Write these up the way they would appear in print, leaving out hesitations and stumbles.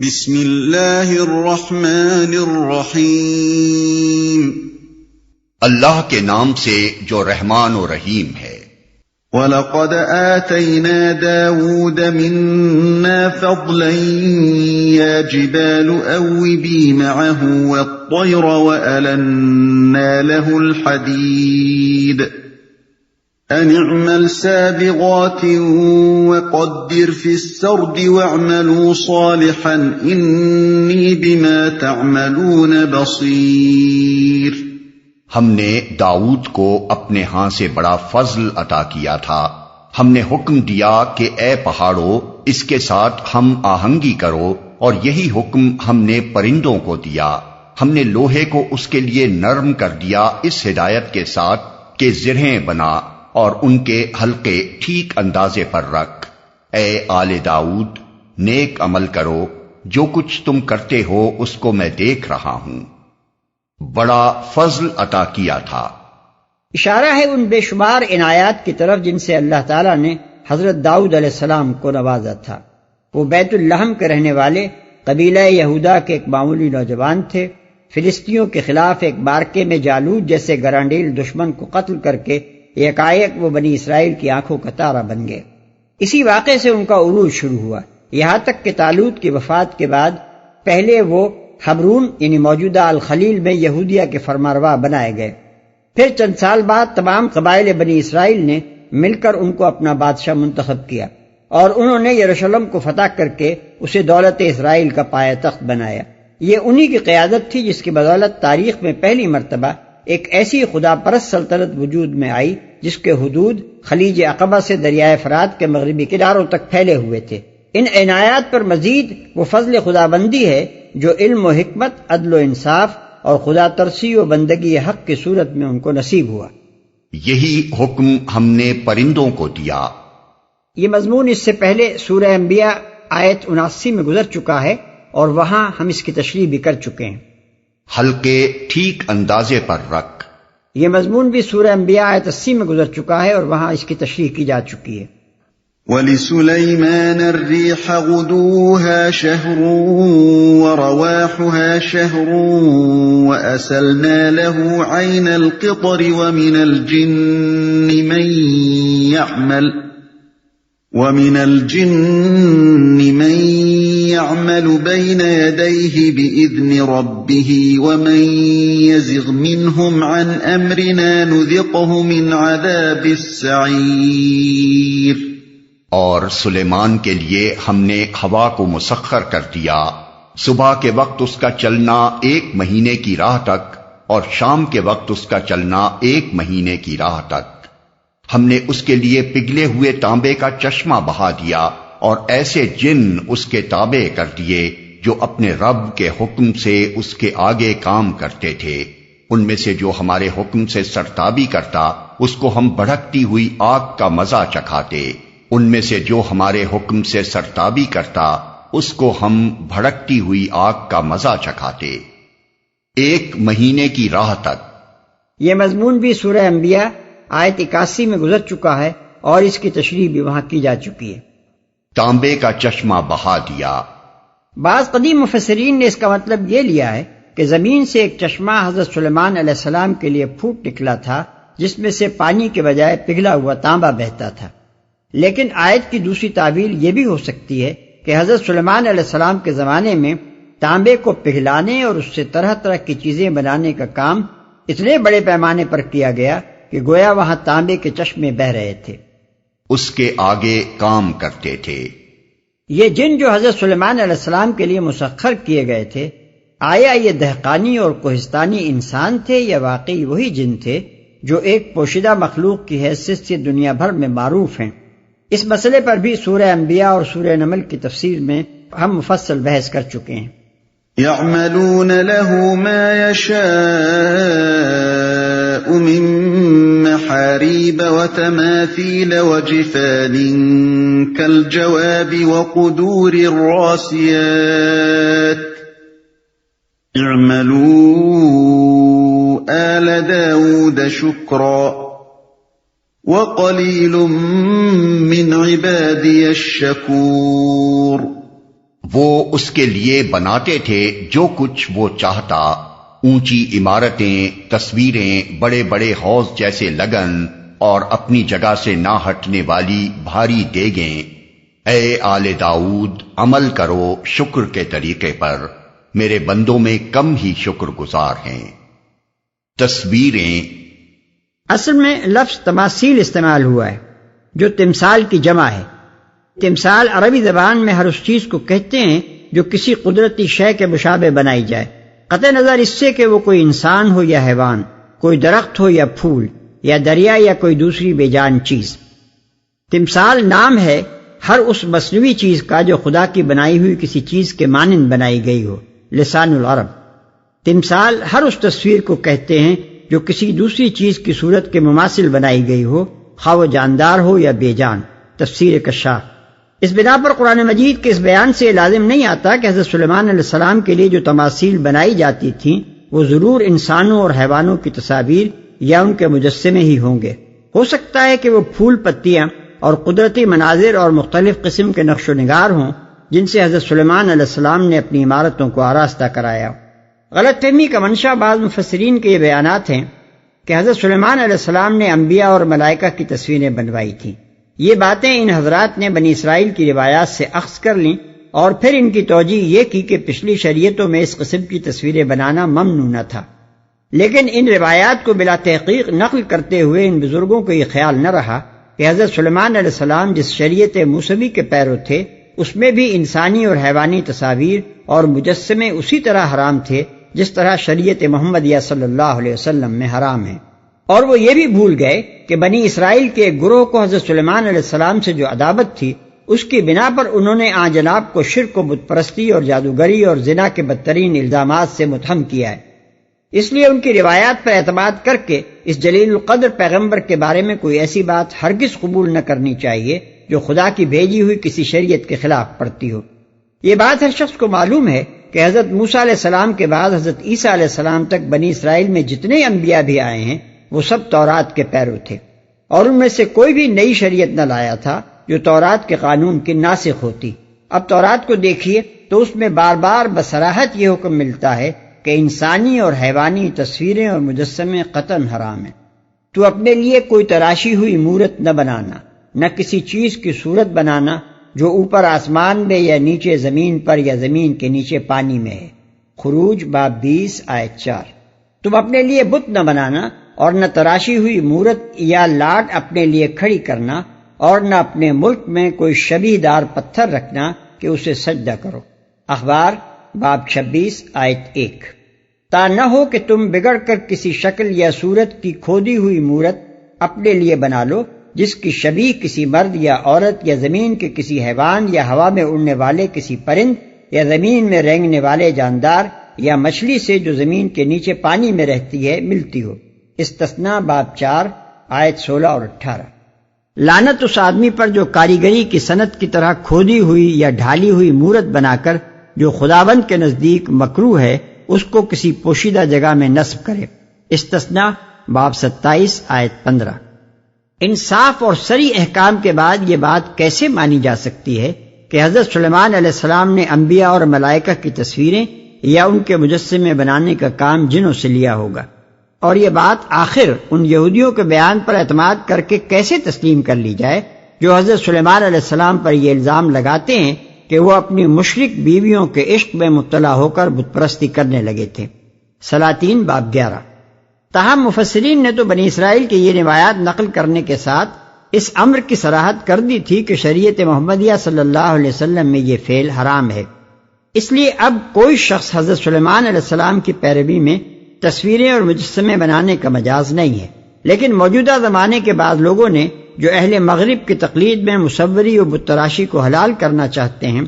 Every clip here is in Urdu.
بسم اللہ الرحمن الرحیم، اللہ کے نام سے جو رحمان و رحیم ہے۔ وَلَقَدْ آتَيْنَا دَاوُودَ مِنَّا فَضْلًا يَا جِبَالُ أَوِّبِي مَعَهُ وَالطَّيْرَ وَأَلَنَّا لَهُ الْحَدِيدَ أَنِ اعْمَلْ سَابِغَاتٍ وَقَدِّرْ فِي السَّرْدِ وَاعْمَلُوا صَالِحًا إِنِّي بِمَا تَعْمَلُونَ بَصِيرٌ۔ ہم نے داؤد کو اپنے ہاں سے بڑا فضل عطا کیا تھا۔ ہم نے حکم دیا کہ اے پہاڑوں، اس کے ساتھ ہم آہنگی کرو، اور یہی حکم ہم نے پرندوں کو دیا۔ ہم نے لوہے کو اس کے لیے نرم کر دیا اس ہدایت کے ساتھ کہ زرہیں بنا اور ان کے حلقے ٹھیک اندازے پر رکھ۔ اے آل داؤد، نیک عمل کرو، جو کچھ تم کرتے ہو اس کو میں دیکھ رہا ہوں۔ بڑا فضل عطا کیا تھا۔ اشارہ ہے ان بے شمار عنایات کی طرف جن سے اللہ تعالیٰ نے حضرت داؤد علیہ السلام کو نوازا تھا۔ وہ بیت اللحم کے رہنے والے قبیلہ یہودا کے ایک معمولی نوجوان تھے۔ فلسطینیوں کے خلاف ایک مارکے میں جالوت جیسے گرانڈیل دشمن کو قتل کر کے یکایک وہ بنی اسرائیل کی آنکھوں کا تارا بن گئے۔ اسی واقعے سے ان کا عروج شروع ہوا، یہاں تک کہ طالوت کی وفات کے بعد پہلے وہ حبرون یعنی موجودہ الخلیل میں یہودیہ کے فرمانروا بنائے گئے۔ پھر چند سال بعد تمام قبائل بنی اسرائیل نے مل کر ان کو اپنا بادشاہ منتخب کیا، اور انہوں نے یروشلم کو فتح کر کے اسے دولت اسرائیل کا پایہ تخت بنایا۔ یہ انہی کی قیادت تھی جس کی بدولت تاریخ میں پہلی مرتبہ ایک ایسی خدا پرست سلطنت وجود میں آئی جس کے حدود خلیج عقبہ سے دریائے فرات کے مغربی کناروں تک پھیلے ہوئے تھے۔ ان عنایات پر مزید وہ فضل خداوندی ہے جو علم و حکمت، عدل و انصاف اور خدا ترسی و بندگی حق کی صورت میں ان کو نصیب ہوا۔ یہی حکم ہم نے پرندوں کو دیا۔ یہ مضمون اس سے پہلے سورہ انبیاء آیت 79 میں گزر چکا ہے، اور وہاں ہم اس کی تشریح بھی کر چکے ہیں۔ حلقے ٹھیک اندازے پر رکھ۔ یہ مضمون بھی سورہ انبیاء آیت 80 میں گزر چکا ہے، اور وہاں اس کی تشریح کی جا چکی ہے۔ وَلِسُلَيْمَانَ الرِّيحَ غُدُوُّهَا شَهْرٌ وَرَوَاحُهَا شَهْرٌ وَأَسَلْنَا لَهُ عَيْنَ الْقِطْرِ وَمِنَ الْجِنِّ مَن يَعْمَلُ بَيْنَ يَدَيْهِ بِإِذْنِ رَبِّهِ وَمَن يَزِغْ مِنْهُمْ عَنْ أَمْرِنَا نُذِقْهُ مِنْ عَذَابِ السَّعِيرِ۔ اور سلیمان کے لیے ہم نے ہوا کو مسخر کر دیا، صبح کے وقت اس کا چلنا 1 مہینے کی راہ تک، اور شام کے وقت اس کا چلنا 1 مہینے کی راہ تک۔ ہم نے اس کے لیے پگھلے ہوئے تانبے کا چشمہ بہا دیا، اور ایسے جن اس کے تابع کر دیے جو اپنے رب کے حکم سے اس کے آگے کام کرتے تھے۔ ان میں سے جو ہمارے حکم سے سرتابی کرتا اس کو ہم بھڑکتی ہوئی آگ کا مزہ چکھاتے، ان میں سے جو ہمارے حکم سے سرتابی کرتا اس کو ہم بھڑکتی ہوئی آگ کا مزہ چکھاتے 1 مہینے کی راہ تک۔ یہ مضمون بھی سورہ انبیاء آیت 81 میں گزر چکا ہے، اور اس کی تشریح بھی وہاں کی جا چکی ہے۔ تانبے کا چشمہ بہا دیا۔ بعض قدیم مفسرین نے اس کا مطلب یہ لیا ہے کہ زمین سے ایک چشمہ حضرت سلیمان علیہ السلام کے لیے پھوٹ نکلا تھا، جس میں سے پانی کے بجائے پگھلا ہوا تانبا بہتا تھا۔ لیکن آیت کی دوسری تعبیر یہ بھی ہو سکتی ہے کہ حضرت سلیمان علیہ السلام کے زمانے میں تانبے کو پگھلانے اور اس سے طرح طرح کی چیزیں بنانے کا کام اتنے بڑے پیمانے پر کیا گیا کہ گویا وہاں تانبے کے چشمے بہ رہے تھے، اس کے آگے کام کرتے تھے۔ یہ جن جو حضرت سلیمان علیہ السلام کے لیے مسخر کیے گئے تھے، آیا یہ دہقانی اور کوہستانی انسان تھے یا واقعی وہی جن تھے جو ایک پوشیدہ مخلوق کی حیثیت سے دنیا بھر میں معروف ہیں؟ اس مسئلے پر بھی سورہ انبیاء اور سورہ نمل کی تفسیر میں ہم مفصل بحث کر چکے ہیں۔ يَعْمَلُونَ لَهُ مَا يَشَاءُ مِن مَّحَارِيبَ وَتَمَاثِيلَ وَجِفَانٍ كَالْجَوَابِ وَقُدُورٍ رَّاسِيَاتٍ اعْمَلُوا آلَ دَاوُودَ شُكْرًا وَقَلِيلٌ مِّنْ عِبَادِيَ الشَّكُورِ۔ وہ اس کے لیے بناتے تھے جو کچھ وہ چاہتا، اونچی عمارتیں، تصویریں، بڑے بڑے حوض جیسے لگن اور اپنی جگہ سے نہ ہٹنے والی بھاری دیگیں۔ اے آل داؤد، عمل کرو شکر کے طریقے پر، میرے بندوں میں کم ہی شکر گزار ہیں۔ تصویریں، اصل میں لفظ تماثیل استعمال ہوا ہے جو تمثال کی جمع ہے۔ تمثال عربی زبان میں ہر اس چیز کو کہتے ہیں جو کسی قدرتی شے کے مشابہ بنائی جائے، قطع نظر اس سے کہ وہ کوئی انسان ہو یا حیوان، کوئی درخت ہو یا پھول، یا دریا یا کوئی دوسری بے جان چیز۔ تمثال نام ہے ہر اس مصنوعی چیز کا جو خدا کی بنائی ہوئی کسی چیز کے مانند بنائی گئی ہو۔ لسان العرب۔ تمثال ہر اس تصویر کو کہتے ہیں جو کسی دوسری چیز کی صورت کے مماثل بنائی گئی ہو، خواہ وہ جاندار ہو یا بے جان۔ تفسیر کشاف۔ اس بنا پر قرآن مجید کے اس بیان سے لازم نہیں آتا کہ حضرت سلیمان علیہ السلام کے لیے جو تماثیل بنائی جاتی تھیں وہ ضرور انسانوں اور حیوانوں کی تصاویر یا ان کے مجسمے ہی ہوں گے۔ ہو سکتا ہے کہ وہ پھول پتیاں اور قدرتی مناظر اور مختلف قسم کے نقش و نگار ہوں جن سے حضرت سلیمان علیہ السلام نے اپنی عمارتوں کو آراستہ کرایا۔ غلط فہمی کا منشا بعض مفسرین کے یہ بیانات ہیں کہ حضرت سلیمان علیہ السلام نے انبیاء اور ملائکہ کی تصویریں بنوائی تھیں۔ یہ باتیں ان حضرات نے بنی اسرائیل کی روایات سے اخذ کر لیں اور پھر ان کی توجیہ یہ کی کہ پچھلی شریعتوں میں اس قسم کی تصویریں بنانا ممنوع نہ تھا، لیکن ان روایات کو بلا تحقیق نقل کرتے ہوئے ان بزرگوں کو یہ خیال نہ رہا کہ حضرت سلیمان علیہ السلام جس شریعت موسوی کے پیرو تھے اس میں بھی انسانی اور حیوانی تصاویر اور مجسمے اسی طرح حرام تھے جس طرح شریعت محمدیہ صلی اللہ علیہ وسلم میں حرام ہیں۔ اور وہ یہ بھی بھول گئے کہ بنی اسرائیل کے ایک گروہ کو حضرت سلیمان علیہ السلام سے جو عداوت تھی اس کی بنا پر انہوں نے آن جناب کو شرک و بت پرستی اور جادوگری اور زنا کے بدترین الزامات سے متہم کیا ہے۔ اس لیے ان کی روایات پر اعتماد کر کے اس جلیل القدر پیغمبر کے بارے میں کوئی ایسی بات ہرگز قبول نہ کرنی چاہیے جو خدا کی بھیجی ہوئی کسی شریعت کے خلاف پڑتی ہو۔ یہ بات ہر شخص کو معلوم ہے کہ حضرت موسیٰ علیہ السلام کے بعد حضرت عیسیٰ علیہ السلام تک بنی اسرائیل میں جتنے انبیاء بھی آئے ہیں وہ سب تورات کے پیرو تھے، اور ان میں سے کوئی بھی نئی شریعت نہ لایا تھا جو تورات کے قانون کی ناسخ ہوتی۔ اب تورات کو دیکھیے تو اس میں بار بار بصراحت یہ حکم ملتا ہے کہ انسانی اور حیوانی تصویریں اور مجسمے قطعاً حرام ہیں۔ تو اپنے لیے کوئی تراشی ہوئی مورت نہ بنانا، نہ کسی چیز کی صورت بنانا جو اوپر آسمان میں یا نیچے زمین پر یا زمین کے نیچے پانی میں ہے۔ خروج باب 20 آیت 4۔ تم اپنے لیے بت نہ بنانا اور نہ تراشی ہوئی مورت یا لاٹ اپنے لیے کھڑی کرنا، اور نہ اپنے ملک میں کوئی شبیہ دار پتھر رکھنا کہ اسے سجدہ کرو۔ اخبار باب 26 آیت 1۔ تا نہ ہو کہ تم بگڑ کر کسی شکل یا صورت کی کھودی ہوئی مورت اپنے لیے بنا لو جس کی شبیہ کسی مرد یا عورت یا زمین کے کسی حیوان یا ہوا میں اڑنے والے کسی پرند یا زمین میں رینگنے والے جاندار یا مچھلی سے جو زمین کے نیچے پانی میں رہتی ہے ملتی ہو۔ استثناء باب 4 آیت 16 اور 18۔ لعنت اس آدمی پر جو کاریگری کی صنعت کی طرح کھودی ہوئی یا ڈھالی ہوئی مورت بنا کر جو خداوند کے نزدیک مکروہ ہے اس کو کسی پوشیدہ جگہ میں نصب کرے۔ استثناء باب 27 آیت 15۔ انصاف اور صریح احکام کے بعد یہ بات کیسے مانی جا سکتی ہے کہ حضرت سلیمان علیہ السلام نے انبیاء اور ملائکہ کی تصویریں یا ان کے مجسمے بنانے کا کام جنوں سے لیا ہوگا؟ اور یہ بات آخر ان یہودیوں کے بیان پر اعتماد کر کے کیسے تسلیم کر لی جائے جو حضرت سلیمان علیہ السلام پر یہ الزام لگاتے ہیں کہ وہ اپنی مشرک بیویوں کے عشق میں مبتلا ہو کر بت پرستی کرنے لگے تھے۔ سلاطین باب 11۔ تاہم مفسرین نے تو بنی اسرائیل کی یہ روایات نقل کرنے کے ساتھ اس امر کی صراحت کر دی تھی کہ شریعت محمدیہ صلی اللہ علیہ وسلم میں یہ فعل حرام ہے۔ اس لیے اب کوئی شخص حضرت سلیمان علیہ السلام کی پیروی میں تصویریں اور مجسمے بنانے کا مجاز نہیں ہے، لیکن موجودہ زمانے کے بعض لوگوں نے جو اہل مغرب کی تقلید میں مصوری و بت تراشی کو حلال کرنا چاہتے ہیں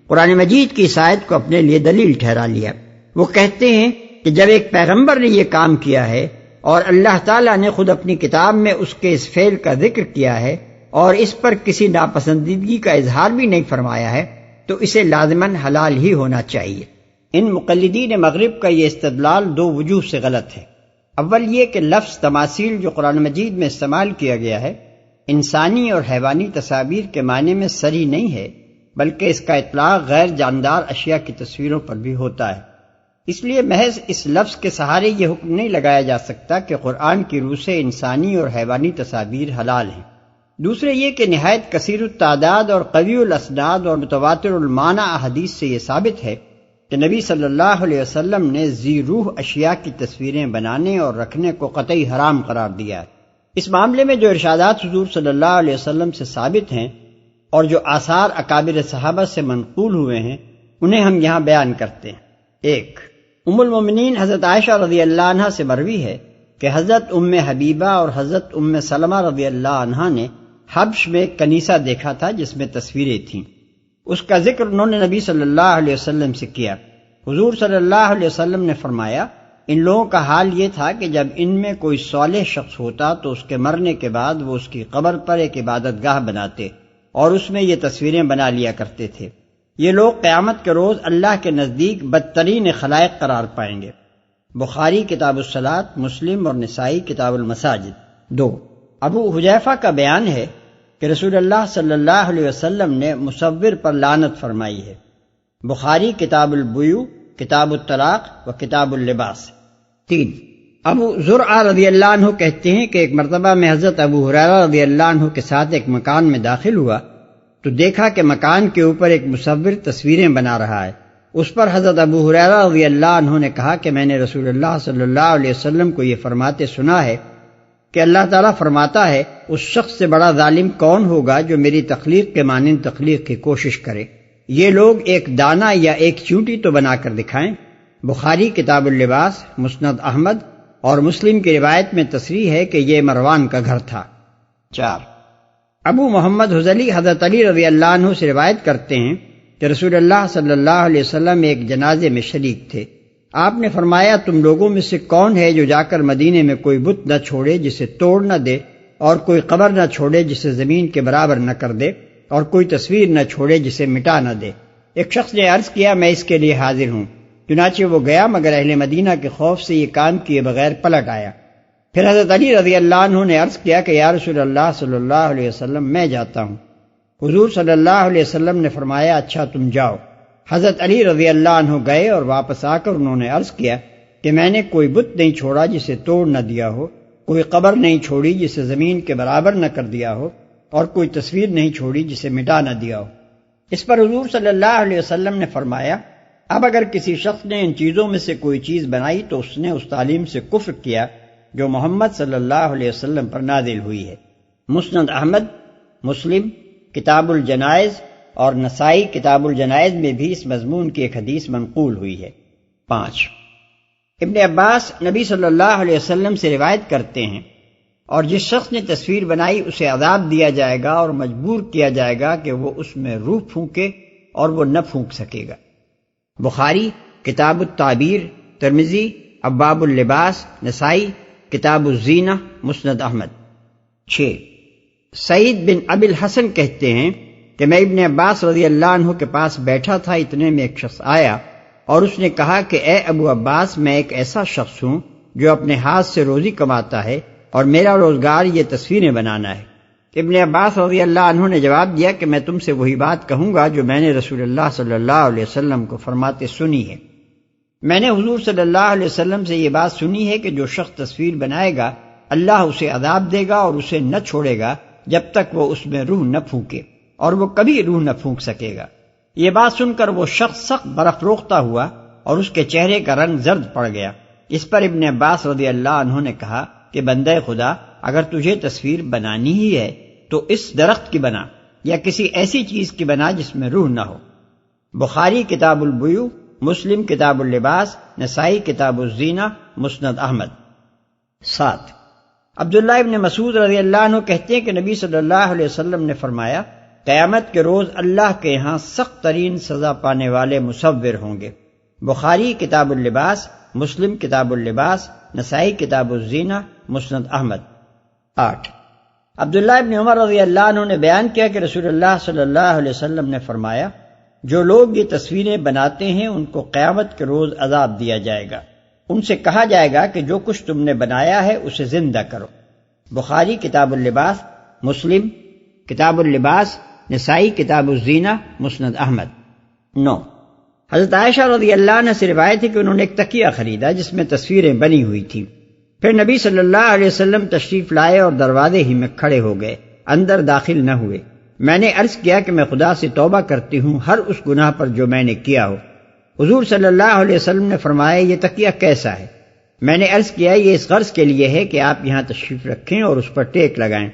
قرآن مجید کی اس آیت کو اپنے لیے دلیل ٹھہرا لیا۔ وہ کہتے ہیں کہ جب ایک پیغمبر نے یہ کام کیا ہے اور اللہ تعالیٰ نے خود اپنی کتاب میں اس کے اس فعل کا ذکر کیا ہے اور اس پر کسی ناپسندیدگی کا اظہار بھی نہیں فرمایا ہے تو اسے لازماً حلال ہی ہونا چاہیے۔ ان مقلدین مغرب کا یہ استدلال دو وجوہ سے غلط ہے۔ اول یہ کہ لفظ تماثیل جو قرآن مجید میں استعمال کیا گیا ہے انسانی اور حیوانی تصاویر کے معنی میں صریح نہیں ہے، بلکہ اس کا اطلاق غیر جاندار اشیاء کی تصویروں پر بھی ہوتا ہے۔ اس لیے محض اس لفظ کے سہارے یہ حکم نہیں لگایا جا سکتا کہ قرآن کی روح سے انسانی اور حیوانی تصاویر حلال ہیں۔ دوسرے یہ کہ نہایت کثیر التعداد اور قوی الاسناد اور متواتر المعنی احادیث سے یہ ثابت ہے کہ نبی صلی اللہ علیہ وسلم نے ذی روح اشیاء کی تصویریں بنانے اور رکھنے کو قطعی حرام قرار دیا ہے۔ اس معاملے میں جو ارشادات حضور صلی اللہ علیہ وسلم سے ثابت ہیں اور جو آثار اکابر صحابہ سے منقول ہوئے ہیں انہیں ہم یہاں بیان کرتے ہیں۔ 1، ام المومنین حضرت عائشہ رضی اللہ عنہا سے مروی ہے کہ حضرت ام حبیبہ اور حضرت ام سلمہ رضی اللہ عنہا نے حبش میں ایک کنیسہ دیکھا تھا جس میں تصویریں تھیں۔ اس کا ذکر انہوں نے نبی صلی اللہ علیہ وسلم سے کیا۔ حضور صلی اللہ علیہ وسلم نے فرمایا ان لوگوں کا حال یہ تھا کہ جب ان میں کوئی صالح شخص ہوتا تو اس کے مرنے کے بعد وہ اس کی قبر پر ایک عبادت گاہ بناتے اور اس میں یہ تصویریں بنا لیا کرتے تھے۔ یہ لوگ قیامت کے روز اللہ کے نزدیک بدترین خلائق قرار پائیں گے۔ بخاری کتاب الصلاۃ، مسلم اور نسائی کتاب المساجد۔ 2، ابو حذیفہ کا بیان ہے کہ رسول اللہ صلی اللہ علیہ وسلم نے مصور پر لعنت فرمائی ہے۔ بخاری کتاب البیوع، کتاب الطلاق و کتاب اللباس۔ 3، ابو زرعہ رضی اللہ عنہ کہتے ہیں کہ ایک مرتبہ میں حضرت ابو ہریرہ رضی اللہ عنہ کے ساتھ ایک مکان میں داخل ہوا تو دیکھا کہ مکان کے اوپر ایک مصور تصویریں بنا رہا ہے۔ اس پر حضرت ابو ہریرہ رضی اللہ عنہ نے کہا کہ میں نے رسول اللہ صلی اللہ علیہ وسلم کو یہ فرماتے سنا ہے کہ اللہ تعالیٰ فرماتا ہے اس شخص سے بڑا ظالم کون ہوگا جو میری تخلیق کے مانند تخلیق کی کوشش کرے۔ یہ لوگ ایک دانہ یا ایک چونٹی تو بنا کر دکھائیں۔ بخاری کتاب اللباس، مسند احمد اور مسلم کی روایت میں تصریح ہے کہ یہ مروان کا گھر تھا۔ 4، ابو محمد حذلی حضرت علی رضی اللہ عنہ سے روایت کرتے ہیں کہ رسول اللہ صلی اللہ علیہ وسلم ایک جنازے میں شریک تھے۔ آپ نے فرمایا تم لوگوں میں سے کون ہے جو جا کر مدینے میں کوئی بت نہ چھوڑے جسے توڑ نہ دے، اور کوئی قبر نہ چھوڑے جسے زمین کے برابر نہ کر دے، اور کوئی تصویر نہ چھوڑے جسے مٹا نہ دے۔ ایک شخص نے عرض کیا میں اس کے لیے حاضر ہوں۔ چنانچہ وہ گیا مگر اہل مدینہ کے خوف سے یہ کام کیے بغیر پلٹ آیا۔ پھر حضرت علی رضی اللہ عنہ نے عرض کیا کہ یا رسول اللہ صلی اللہ علیہ وسلم میں جاتا ہوں۔ حضور صلی اللہ علیہ وسلم نے فرمایا اچھا تم جاؤ۔ حضرت علی رضی اللہ عنہ گئے اور واپس آ کر انہوں نے عرض کیا کہ میں نے کوئی بت نہیں چھوڑا جسے توڑ نہ دیا ہو، کوئی قبر نہیں چھوڑی جسے زمین کے برابر نہ کر دیا ہو، اور کوئی تصویر نہیں چھوڑی جسے مٹا نہ دیا ہو۔ اس پر حضور صلی اللہ علیہ وسلم نے فرمایا اب اگر کسی شخص نے ان چیزوں میں سے کوئی چیز بنائی تو اس نے اس تعلیم سے کفر کیا جو محمد صلی اللہ علیہ وسلم پر نازل ہوئی ہے۔ مسند احمد، مسلم کتاب الجنائز اور نسائی کتاب الجنائز میں بھی اس مضمون کی ایک حدیث منقول ہوئی ہے۔ 5، ابن عباس نبی صلی اللہ علیہ وسلم سے روایت کرتے ہیں اور جس شخص نے تصویر بنائی اسے عذاب دیا جائے گا اور مجبور کیا جائے گا کہ وہ اس میں روح پھونکے اور وہ نہ پھونک سکے گا۔ بخاری کتاب التعبیر، ترمذی ابواب اللباس، نسائی کتاب الزینہ، مسند احمد۔ 6، سعید بن ابی الحسن کہتے ہیں کہ میں ابن عباس رضی اللہ عنہ کے پاس بیٹھا تھا، اتنے میں ایک شخص آیا اور اس نے کہا کہ اے ابو عباس میں ایک ایسا شخص ہوں جو اپنے ہاتھ سے روزی کماتا ہے اور میرا روزگار یہ تصویریں بنانا ہے۔ ابن عباس رضی اللہ عنہ نے جواب دیا کہ میں تم سے وہی بات کہوں گا جو میں نے رسول اللہ صلی اللہ علیہ وسلم کو فرماتے سنی ہے۔ میں نے حضور صلی اللہ علیہ وسلم سے یہ بات سنی ہے کہ جو شخص تصویر بنائے گا اللہ اسے عذاب دے گا اور اسے نہ چھوڑے گا جب تک وہ اس میں روح نہ پھونکے، اور وہ کبھی روح نہ پھونک سکے گا۔ یہ بات سن کر وہ شخص سخت برافروختہ ہوا اور اس کے چہرے کا رنگ زرد پڑ گیا۔ اس پر ابن عباس رضی اللہ عنہ نے کہا کہ بندہ خدا اگر تجھے تصویر بنانی ہی ہے تو اس درخت کی بنا یا کسی ایسی چیز کی بنا جس میں روح نہ ہو۔ بخاری کتاب البیوع، مسلم کتاب اللباس، نسائی کتاب الزینہ، مسند احمد۔ 7، عبداللہ ابن مسعود رضی اللہ عنہ کہتے ہیں کہ نبی صلی اللہ علیہ وسلم نے فرمایا قیامت کے روز اللہ کے ہاں سخت ترین سزا پانے والے مصور ہوں گے۔ بخاری کتاب اللباس، مسلم کتاب اللباس، نسائی کتاب الزینہ، مسند احمد۔ 8، عبداللہ ابن عمر رضی اللہ عنہ نے بیان کیا کہ رسول اللہ صلی اللہ علیہ وسلم نے فرمایا جو لوگ یہ تصویریں بناتے ہیں ان کو قیامت کے روز عذاب دیا جائے گا۔ ان سے کہا جائے گا کہ جو کچھ تم نے بنایا ہے اسے زندہ کرو۔ بخاری کتاب اللباس، مسلم کتاب اللباس، نسائی کتاب الزینہ، مسند احمد۔ 9، حضرت عائشہ رضی اللہ عنہ سے روایت ہے کہ انہوں نے ایک تکیہ خریدا جس میں تصویریں بنی ہوئی تھیں۔ پھر نبی صلی اللہ علیہ وسلم تشریف لائے اور دروازے ہی میں کھڑے ہو گئے، اندر داخل نہ ہوئے۔ میں نے عرض کیا کہ میں خدا سے توبہ کرتی ہوں ہر اس گناہ پر جو میں نے کیا ہو۔ حضور صلی اللہ علیہ وسلم نے فرمایا یہ تکیہ کیسا ہے؟ میں نے عرض کیا یہ اس غرض کے لیے ہے کہ آپ یہاں تشریف رکھیں اور اس پر ٹیک لگائیں۔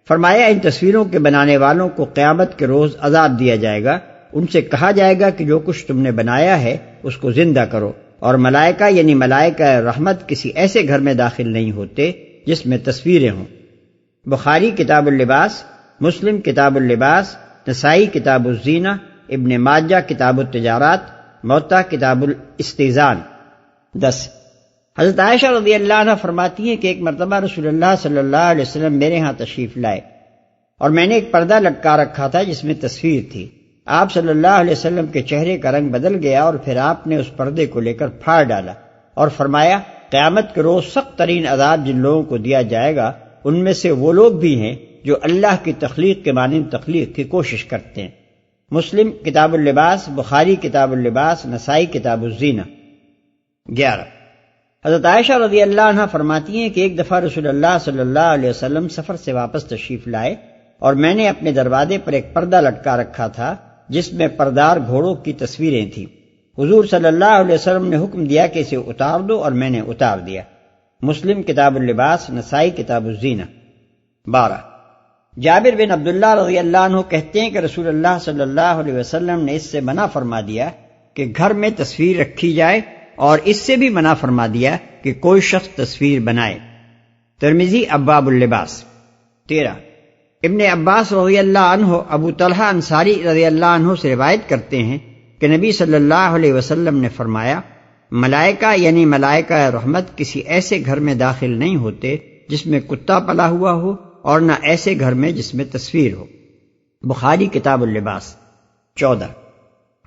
فرمایا ان تصویروں کے بنانے والوں کو قیامت کے روز عذاب دیا جائے گا، ان سے کہا جائے گا کہ جو کچھ تم نے بنایا ہے اس کو زندہ کرو، اور ملائکہ یعنی ملائکہ رحمت کسی ایسے گھر میں داخل نہیں ہوتے جس میں تصویریں ہوں۔ بخاری کتاب اللباس، مسلم کتاب اللباس، نسائی کتاب الزینہ، ابن ماجہ کتاب التجارات، موطا کتاب الاستئذان۔ 10، حضرت عائشہ رضی اللہ عنہ فرماتی ہیں کہ ایک مرتبہ رسول اللہ صلی اللہ علیہ وسلم میرے ہاں تشریف لائے اور میں نے ایک پردہ لٹکا رکھا تھا جس میں تصویر تھی۔ آپ صلی اللہ علیہ وسلم کے چہرے کا رنگ بدل گیا اور پھر آپ نے اس پردے کو لے کر پھاڑ ڈالا اور فرمایا قیامت کے روز سخت ترین عذاب جن لوگوں کو دیا جائے گا ان میں سے وہ لوگ بھی ہیں جو اللہ کی تخلیق کے مانند تخلیق کی کوشش کرتے ہیں۔ مسلم کتاب اللباس، بخاری کتاب اللباس، نسائی کتاب الزینہ۔ 11، حضرت عائشہ رضی اللہ عنہ فرماتی ہیں کہ ایک دفعہ رسول اللہ صلی اللہ علیہ وسلم سفر سے واپس تشریف لائے اور میں نے اپنے دروازے پر ایک پردہ لٹکا رکھا تھا جس میں پردار گھوڑوں کی تصویریں تھیں۔ حضور صلی اللہ علیہ وسلم نے حکم دیا کہ اسے اتار دو اور میں نے اتار دیا۔ مسلم کتاب اللباس، نسائی کتاب الزینہ۔ 12، جابر بن عبداللہ رضی اللہ عنہ کہتے ہیں کہ رسول اللہ صلی اللہ علیہ وسلم نے اس سے منع فرما دیا کہ گھر میں تصویر رکھی جائے اور اس سے بھی منع فرما دیا کہ کوئی شخص تصویر بنائے۔ ترمذی ابواب اللباس۔ 13، ابن عباس رضی اللہ عنہ ابو طلحہ انصاری رضی اللہ عنہ سے روایت کرتے ہیں کہ نبی صلی اللہ علیہ وسلم نے فرمایا ملائکہ یعنی ملائکہ رحمت کسی ایسے گھر میں داخل نہیں ہوتے جس میں کتا پلا ہوا ہو اور نہ ایسے گھر میں جس میں تصویر ہو۔ بخاری کتاب اللباس۔ 14،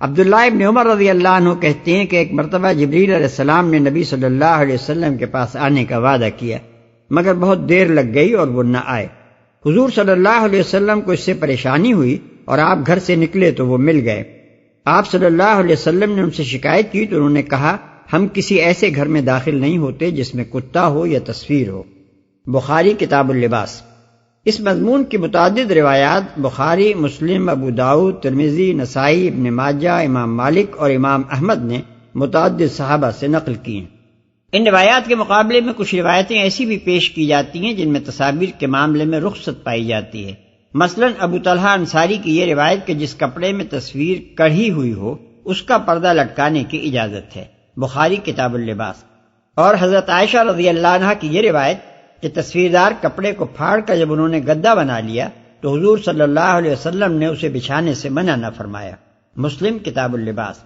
عبداللہ ابن عمر رضی اللہ عنہ کہتے ہیں کہ ایک مرتبہ جبریل علیہ السلام نے نبی صلی اللہ علیہ وسلم کے پاس آنے کا وعدہ کیا مگر بہت دیر لگ گئی اور وہ نہ آئے۔ حضور صلی اللہ علیہ وسلم کو اس سے پریشانی ہوئی اور آپ گھر سے نکلے تو وہ مل گئے۔ آپ صلی اللہ علیہ وسلم نے ان سے شکایت کی تو انہوں نے کہا ہم کسی ایسے گھر میں داخل نہیں ہوتے جس میں کتا ہو یا تصویر ہو۔ بخاری کتاب اللباس۔ اس مضمون کی متعدد روایات بخاری، مسلم، ابو داؤد، ترمذی، نسائی، ابن ماجہ، امام مالک اور امام احمد نے متعدد صحابہ سے نقل کی ہیں۔ ان روایات کے مقابلے میں کچھ روایتیں ایسی بھی پیش کی جاتی ہیں جن میں تصاویر کے معاملے میں رخصت پائی جاتی ہے۔ مثلا ابو طلحہ انصاری کی یہ روایت کہ جس کپڑے میں تصویر کڑھی ہوئی ہو اس کا پردہ لٹکانے کی اجازت ہے، بخاری کتاب اللباس۔ اور حضرت عائشہ رضی اللہ عنہ کی یہ روایت کہ تصویردار کپڑے کو پھاڑ کر جب انہوں نے گدا بنا لیا تو حضور صلی اللہ علیہ وسلم نے اسے بچھانے سے منع نہ فرمایا، مسلم کتاب اللباس۔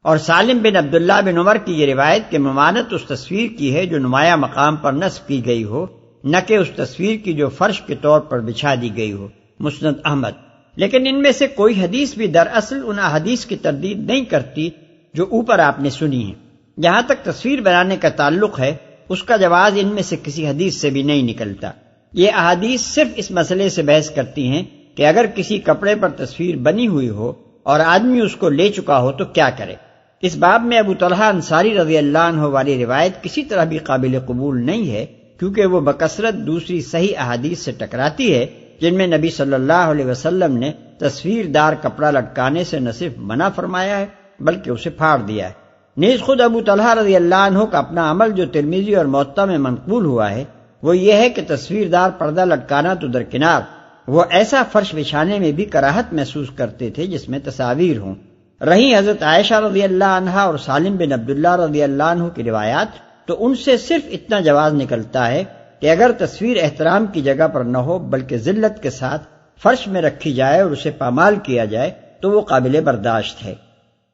اور سالم بن عبداللہ بن عمر کی یہ روایت کہ ممانت اس تصویر کی ہے جو نمایاں مقام پر نصب کی گئی ہو، نہ کہ اس تصویر کی جو فرش کے طور پر بچھا دی گئی ہو، مسند احمد۔ لیکن ان میں سے کوئی حدیث بھی دراصل ان احادیث کی تردید نہیں کرتی جو اوپر آپ نے سنی ہیں۔ جہاں تک تصویر بنانے کا تعلق ہے اس کا جواز ان میں سے کسی حدیث سے بھی نہیں نکلتا۔ یہ احادیث صرف اس مسئلے سے بحث کرتی ہیں کہ اگر کسی کپڑے پر تصویر بنی ہوئی ہو اور آدمی اس کو لے چکا ہو تو کیا کرے۔ اس باب میں ابو طلحہ انصاری رضی اللہ عنہ والی روایت کسی طرح بھی قابل قبول نہیں ہے کیونکہ وہ بکثرت دوسری صحیح احادیث سے ٹکراتی ہے جن میں نبی صلی اللہ علیہ وسلم نے تصویردار کپڑا لٹکانے سے نہ صرف منع فرمایا ہے بلکہ اسے پھاڑ دیا ہے۔ نیز خود ابو طلحہ رضی اللہ عنہ کا اپنا عمل جو ترمذی اور موطا میں منقول ہوا ہے وہ یہ ہے کہ تصویردار پردہ لٹکانا تو درکنار، وہ ایسا فرش بچھانے میں بھی کراہت محسوس کرتے تھے جس میں تصاویر ہوں۔ رہی حضرت عائشہ رضی اللہ عنہا اور سالم بن عبداللہ رضی اللہ عنہ کی روایات تو ان سے صرف اتنا جواز نکلتا ہے کہ اگر تصویر احترام کی جگہ پر نہ ہو بلکہ ذلت کے ساتھ فرش میں رکھی جائے اور اسے پامال کیا جائے تو وہ قابل برداشت ہے۔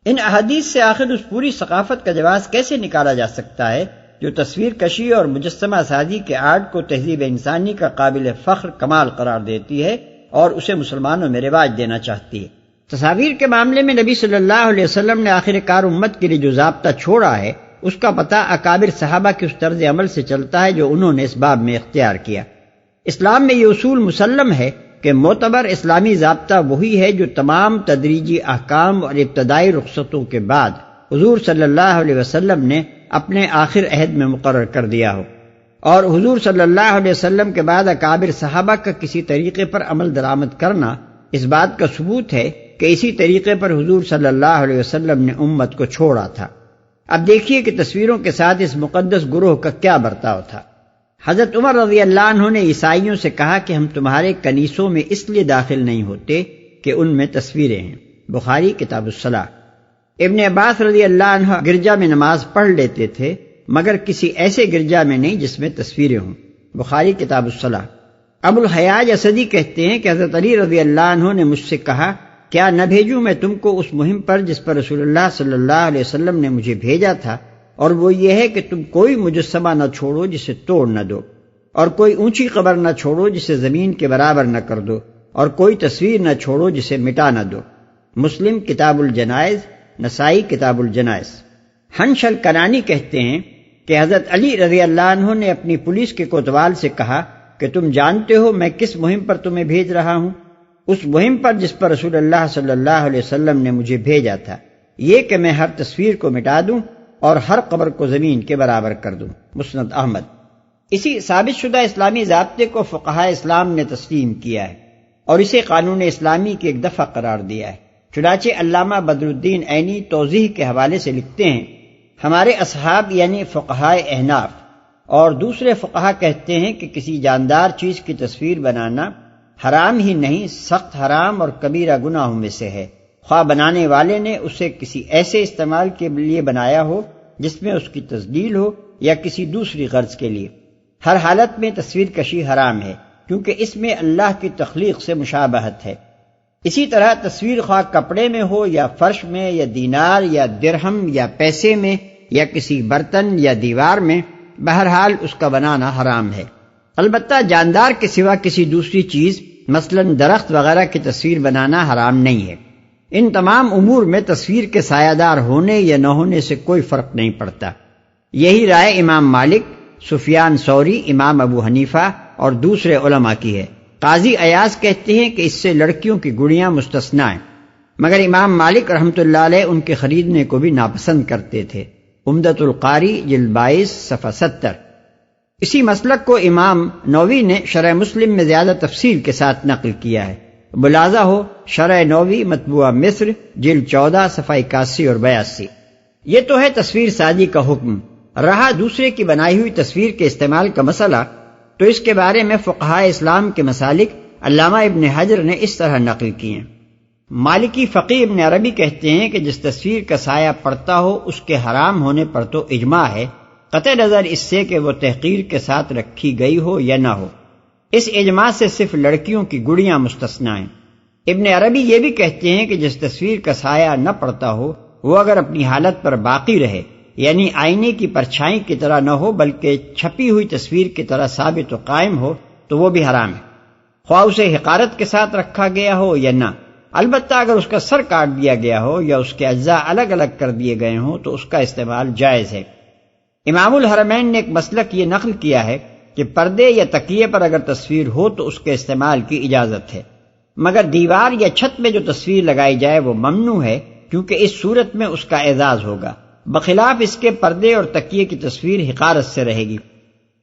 ان احادیث سے آخر اس پوری ثقافت کا جواز کیسے نکالا جا سکتا ہے جو تصویر کشی اور مجسمہ سازی کے آرٹ کو تہذیب انسانی کا قابل فخر کمال قرار دیتی ہے اور اسے مسلمانوں میں رواج دینا چاہتی ہے۔ تصاویر کے معاملے میں نبی صلی اللہ علیہ وسلم نے آخر کار امت کے لیے جو ضابطہ چھوڑا ہے اس کا پتہ اکابر صحابہ کے اس طرز عمل سے چلتا ہے جو انہوں نے اس باب میں اختیار کیا۔ اسلام میں یہ اصول مسلم ہے کہ کہ معتبر اسلامی ضابطہ وہی ہے جو تمام تدریجی احکام اور ابتدائی رخصتوں کے بعد حضور صلی اللہ علیہ وسلم نے اپنے آخر عہد میں مقرر کر دیا ہو، اور حضور صلی اللہ علیہ وسلم کے بعد اکابر صحابہ کا کسی طریقے پر عمل درآمد کرنا اس بات کا ثبوت ہے کہ اسی طریقے پر حضور صلی اللہ علیہ وسلم نے امت کو چھوڑا تھا۔ اب دیکھیے کہ تصویروں کے ساتھ اس مقدس گروہ کا کیا برتاؤ تھا۔ حضرت عمر رضی اللہ عنہ نے عیسائیوں سے کہا کہ ہم تمہارے کنیسوں میں اس لیے داخل نہیں ہوتے کہ ان میں تصویریں ہیں، بخاری کتاب الصلاۃ۔ ابن عباس رضی اللہ عنہ گرجا میں نماز پڑھ لیتے تھے مگر کسی ایسے گرجا میں نہیں جس میں تصویریں ہوں، بخاری کتاب الصلاۃ۔ ابو الحیاج اسدی کہتے ہیں کہ حضرت علی رضی اللہ عنہ نے مجھ سے کہا کیا نہ بھیجوں میں تم کو اس مہم پر جس پر رسول اللہ صلی اللہ علیہ وسلم نے مجھے بھیجا تھا، اور وہ یہ ہے کہ تم کوئی مجسمہ نہ چھوڑو جسے توڑ نہ دو، اور کوئی اونچی قبر نہ چھوڑو جسے زمین کے برابر نہ کر دو، اور کوئی تصویر نہ چھوڑو جسے مٹا نہ دو، مسلم کتاب الجنائز، نسائی کتاب الجنائز۔ ہنش الکنانی کہتے ہیں کہ حضرت علی رضی اللہ عنہ نے اپنی پولیس کے کوتوال سے کہا کہ تم جانتے ہو میں کس مہم پر تمہیں بھیج رہا ہوں؟ اس مہم پر جس پر رسول اللہ صلی اللہ علیہ وسلم نے مجھے بھیجا تھا، یہ کہ میں ہر تصویر کو مٹا دوں اور ہر قبر کو زمین کے برابر کر دوں، مسند احمد۔ اسی ثابت شدہ اسلامی ضابطے کو فقہائے اسلام نے تسلیم کیا ہے اور اسے قانون اسلامی کی ایک دفعہ قرار دیا ہے۔ چنانچہ علامہ بدر الدین عینی توضیح کے حوالے سے لکھتے ہیں ہمارے اصحاب یعنی فقہائے احناف اور دوسرے فقہا کہتے ہیں کہ کسی جاندار چیز کی تصویر بنانا حرام ہی نہیں سخت حرام اور کبیرہ گناہوں میں سے ہے، خواہ بنانے والے نے اسے کسی ایسے استعمال کے لیے بنایا ہو جس میں اس کی تسجیل ہو یا کسی دوسری غرض کے لیے۔ ہر حالت میں تصویر کشی حرام ہے کیونکہ اس میں اللہ کی تخلیق سے مشابہت ہے۔ اسی طرح تصویر خواہ کپڑے میں ہو یا فرش میں یا دینار یا درہم یا پیسے میں یا کسی برتن یا دیوار میں، بہرحال اس کا بنانا حرام ہے۔ البتہ جاندار کے سوا کسی دوسری چیز مثلا درخت وغیرہ کی تصویر بنانا حرام نہیں ہے۔ ان تمام امور میں تصویر کے سایہ دار ہونے یا نہ ہونے سے کوئی فرق نہیں پڑتا۔ یہی رائے امام مالک، سفیان ثوری، امام ابو حنیفہ اور دوسرے علماء کی ہے۔ قاضی ایاز کہتے ہیں کہ اس سے لڑکیوں کی گڑیاں مستثنیٰ ہیں، مگر امام مالک رحمۃ اللہ علیہ ان کے خریدنے کو بھی ناپسند کرتے تھے، عمدۃ القاری جلد 22 صفحہ 70۔ اسی مسلک کو امام نووی نے شرح مسلم میں زیادہ تفصیل کے ساتھ نقل کیا ہے، ملاحظہ ہو شرح نووی مطبوعہ مصر جلد 14 صفحہ 81 اور 82۔ یہ تو ہے تصویر سازی کا حکم۔ رہا دوسرے کی بنائی ہوئی تصویر کے استعمال کا مسئلہ، تو اس کے بارے میں فقہائے اسلام کے مسالک علامہ ابن حجر نے اس طرح نقل کیے ہیں۔ مالکی فقیہ ابن عربی کہتے ہیں کہ جس تصویر کا سایہ پڑتا ہو اس کے حرام ہونے پر تو اجماع ہے، قطع نظر اس سے کہ وہ تحقیر کے ساتھ رکھی گئی ہو یا نہ ہو۔ اس اجماع سے صرف لڑکیوں کی گڑیاں مستثنیٰ ہیں۔ ابن عربی یہ بھی کہتے ہیں کہ جس تصویر کا سایہ نہ پڑتا ہو وہ اگر اپنی حالت پر باقی رہے، یعنی آئینے کی پرچھائی کی طرح نہ ہو بلکہ چھپی ہوئی تصویر کی طرح ثابت و قائم ہو، تو وہ بھی حرام ہے، خواہ اسے حقارت کے ساتھ رکھا گیا ہو یا نہ۔ البتہ اگر اس کا سر کاٹ دیا گیا ہو یا اس کے اجزاء الگ الگ کر دیے گئے ہوں تو اس کا استعمال جائز ہے۔ امام الحرمین نے ایک مسلک یہ نقل کیا ہے کہ پردے یا تکیے پر اگر تصویر ہو تو اس کے استعمال کی اجازت ہے، مگر دیوار یا چھت میں جو تصویر لگائی جائے وہ ممنوع ہے کیونکہ اس صورت میں اس کا اعزاز ہوگا، بخلاف اس کے پردے اور تکیے کی تصویر حقارت سے رہے گی۔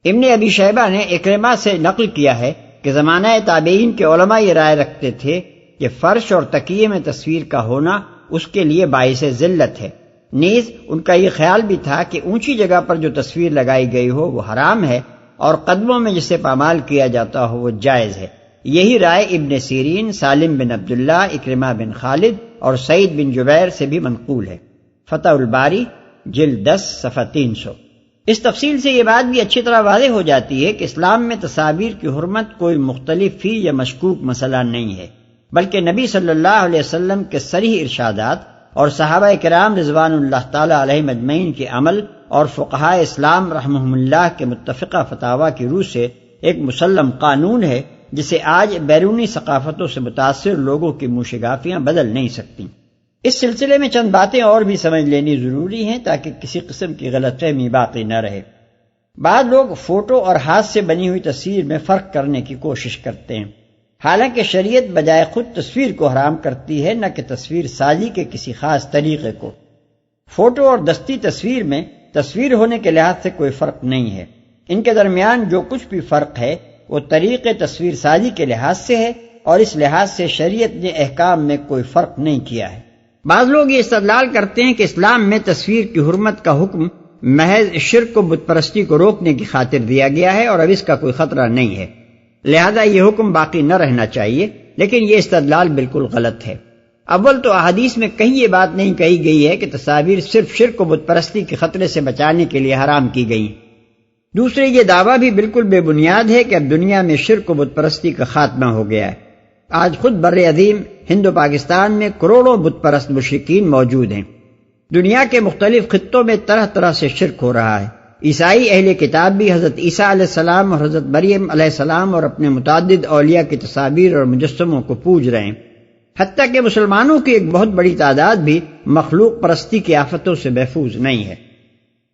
ابن ابی شیبہ نے اکرمہ سے نقل کیا ہے کہ زمانہ تابعین کے علماء یہ رائے رکھتے تھے کہ فرش اور تکیے میں تصویر کا ہونا اس کے لیے باعث ذلت ہے۔ نیز ان کا یہ خیال بھی تھا کہ اونچی جگہ پر جو تصویر لگائی گئی ہو وہ حرام ہے اور قدموں میں جسے پامال کیا جاتا ہو وہ جائز ہے۔ یہی رائے ابن سیرین، سالم بن عبداللہ، اکرمہ بن خالد اور سعید بن جبیر سے بھی منقول ہے۔ فتح الباری جلد 10 صفحہ 300۔ اس تفصیل سے یہ بات بھی اچھی طرح واضح ہو جاتی ہے کہ اسلام میں تصاویر کی حرمت کوئی مختلف فی یا مشکوک مسئلہ نہیں ہے، بلکہ نبی صلی اللہ علیہ وسلم کے صریح ارشادات اور صحابہ کرام رضوان اللہ تعالی علیہم اجمعین کے عمل اور فقہاء اسلام رحمہم اللہ کے متفقہ فتاویٰ کی روح سے ایک مسلم قانون ہے جسے آج بیرونی ثقافتوں سے متاثر لوگوں کی موشگافیاں بدل نہیں سکتی۔ اس سلسلے میں چند باتیں اور بھی سمجھ لینی ضروری ہیں تاکہ کسی قسم کی غلط فہمی باقی نہ رہے۔ بعض لوگ فوٹو اور ہاتھ سے بنی ہوئی تصویر میں فرق کرنے کی کوشش کرتے ہیں، حالانکہ شریعت بجائے خود تصویر کو حرام کرتی ہے، نہ کہ تصویر سازی کے کسی خاص طریقے کو۔ فوٹو اور دستی تصویر میں تصویر ہونے کے لحاظ سے کوئی فرق نہیں ہے، ان کے درمیان جو کچھ بھی فرق ہے وہ طریقے تصویر سازی کے لحاظ سے ہے، اور اس لحاظ سے شریعت نے احکام میں کوئی فرق نہیں کیا ہے۔ بعض لوگ یہ استدلال کرتے ہیں کہ اسلام میں تصویر کی حرمت کا حکم محض شرک و بت پرستی کو روکنے کی خاطر دیا گیا ہے، اور اب اس کا کوئی خطرہ نہیں ہے، لہذا یہ حکم باقی نہ رہنا چاہیے، لیکن یہ استدلال بالکل غلط ہے۔ اول تو احادیث میں کہیں یہ بات نہیں کہی گئی ہے کہ تصاویر صرف شرک و بت پرستی کے خطرے سے بچانے کے لیے حرام کی گئی۔ دوسرے، یہ دعویٰ بھی بالکل بے بنیاد ہے کہ اب دنیا میں شرک و بت پرستی کا خاتمہ ہو گیا ہے۔ آج خود بر عظیم ہند و پاکستان میں کروڑوں بت پرست مشرکین موجود ہیں۔ دنیا کے مختلف خطوں میں طرح طرح سے شرک ہو رہا ہے۔ عیسائی اہل کتاب بھی حضرت عیسیٰ علیہ السلام اور حضرت مریم علیہ السلام اور اپنے متعدد اولیاء کی تصاویر اور مجسموں کو پوج رہے ہیں، حتیٰ کہ مسلمانوں کی ایک بہت بڑی تعداد بھی مخلوق پرستی کی آفتوں سے محفوظ نہیں ہے۔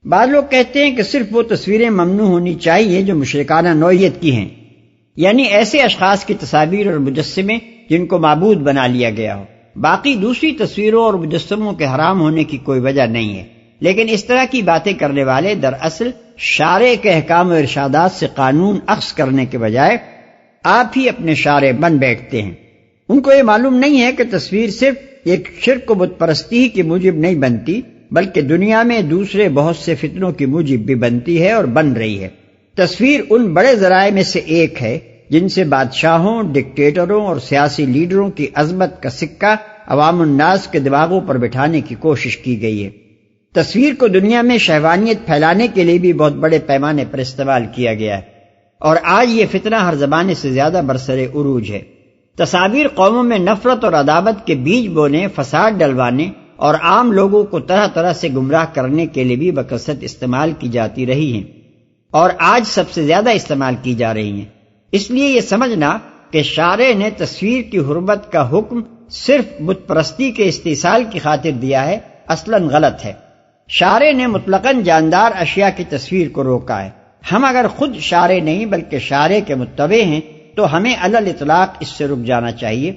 بعض لوگ کہتے ہیں کہ صرف وہ تصویریں ممنوع ہونی چاہیے جو مشرکانہ نوعیت کی ہیں، یعنی ایسے اشخاص کی تصاویر اور مجسمے جن کو معبود بنا لیا گیا ہو۔ باقی دوسری تصویروں اور مجسموں کے حرام ہونے کی کوئی وجہ نہیں ہے، لیکن اس طرح کی باتیں کرنے والے دراصل شارع کے احکام و ارشادات سے قانون اخذ کرنے کے بجائے آپ ہی اپنے شارع بن بیٹھتے ہیں۔ ان کو یہ معلوم نہیں ہے کہ تصویر صرف ایک شرک و بت پرستی کی موجب نہیں بنتی، بلکہ دنیا میں دوسرے بہت سے فتنوں کی موجب بھی بنتی ہے اور بن رہی ہے۔ تصویر ان بڑے ذرائع میں سے ایک ہے جن سے بادشاہوں، ڈکٹیٹروں اور سیاسی لیڈروں کی عظمت کا سکہ عوام الناس کے دماغوں پر بٹھانے کی کوشش کی گئی ہے۔ تصویر کو دنیا میں شہوانیت پھیلانے کے لیے بھی بہت بڑے پیمانے پر استعمال کیا گیا ہے، اور آج یہ فتنہ ہر زمانے سے زیادہ برسر عروج ہے۔ تصاویر قوموں میں نفرت اور عداوت کے بیج بونے، فساد ڈلوانے اور عام لوگوں کو طرح طرح سے گمراہ کرنے کے لیے بھی بکثرت استعمال کی جاتی رہی ہیں، اور آج سب سے زیادہ استعمال کی جا رہی ہیں۔ اس لیے یہ سمجھنا کہ شارع نے تصویر کی حرمت کا حکم صرف بت پرستی کے استحصال کی خاطر دیا ہے اصلاً غلط ہے۔ شارع نے مطلقاً جاندار اشیاء کی تصویر کو روکا ہے۔ ہم اگر خود شارع نہیں بلکہ شارع کے متبع ہیں تو ہمیں علی الاطلاق اس سے رک جانا چاہیے۔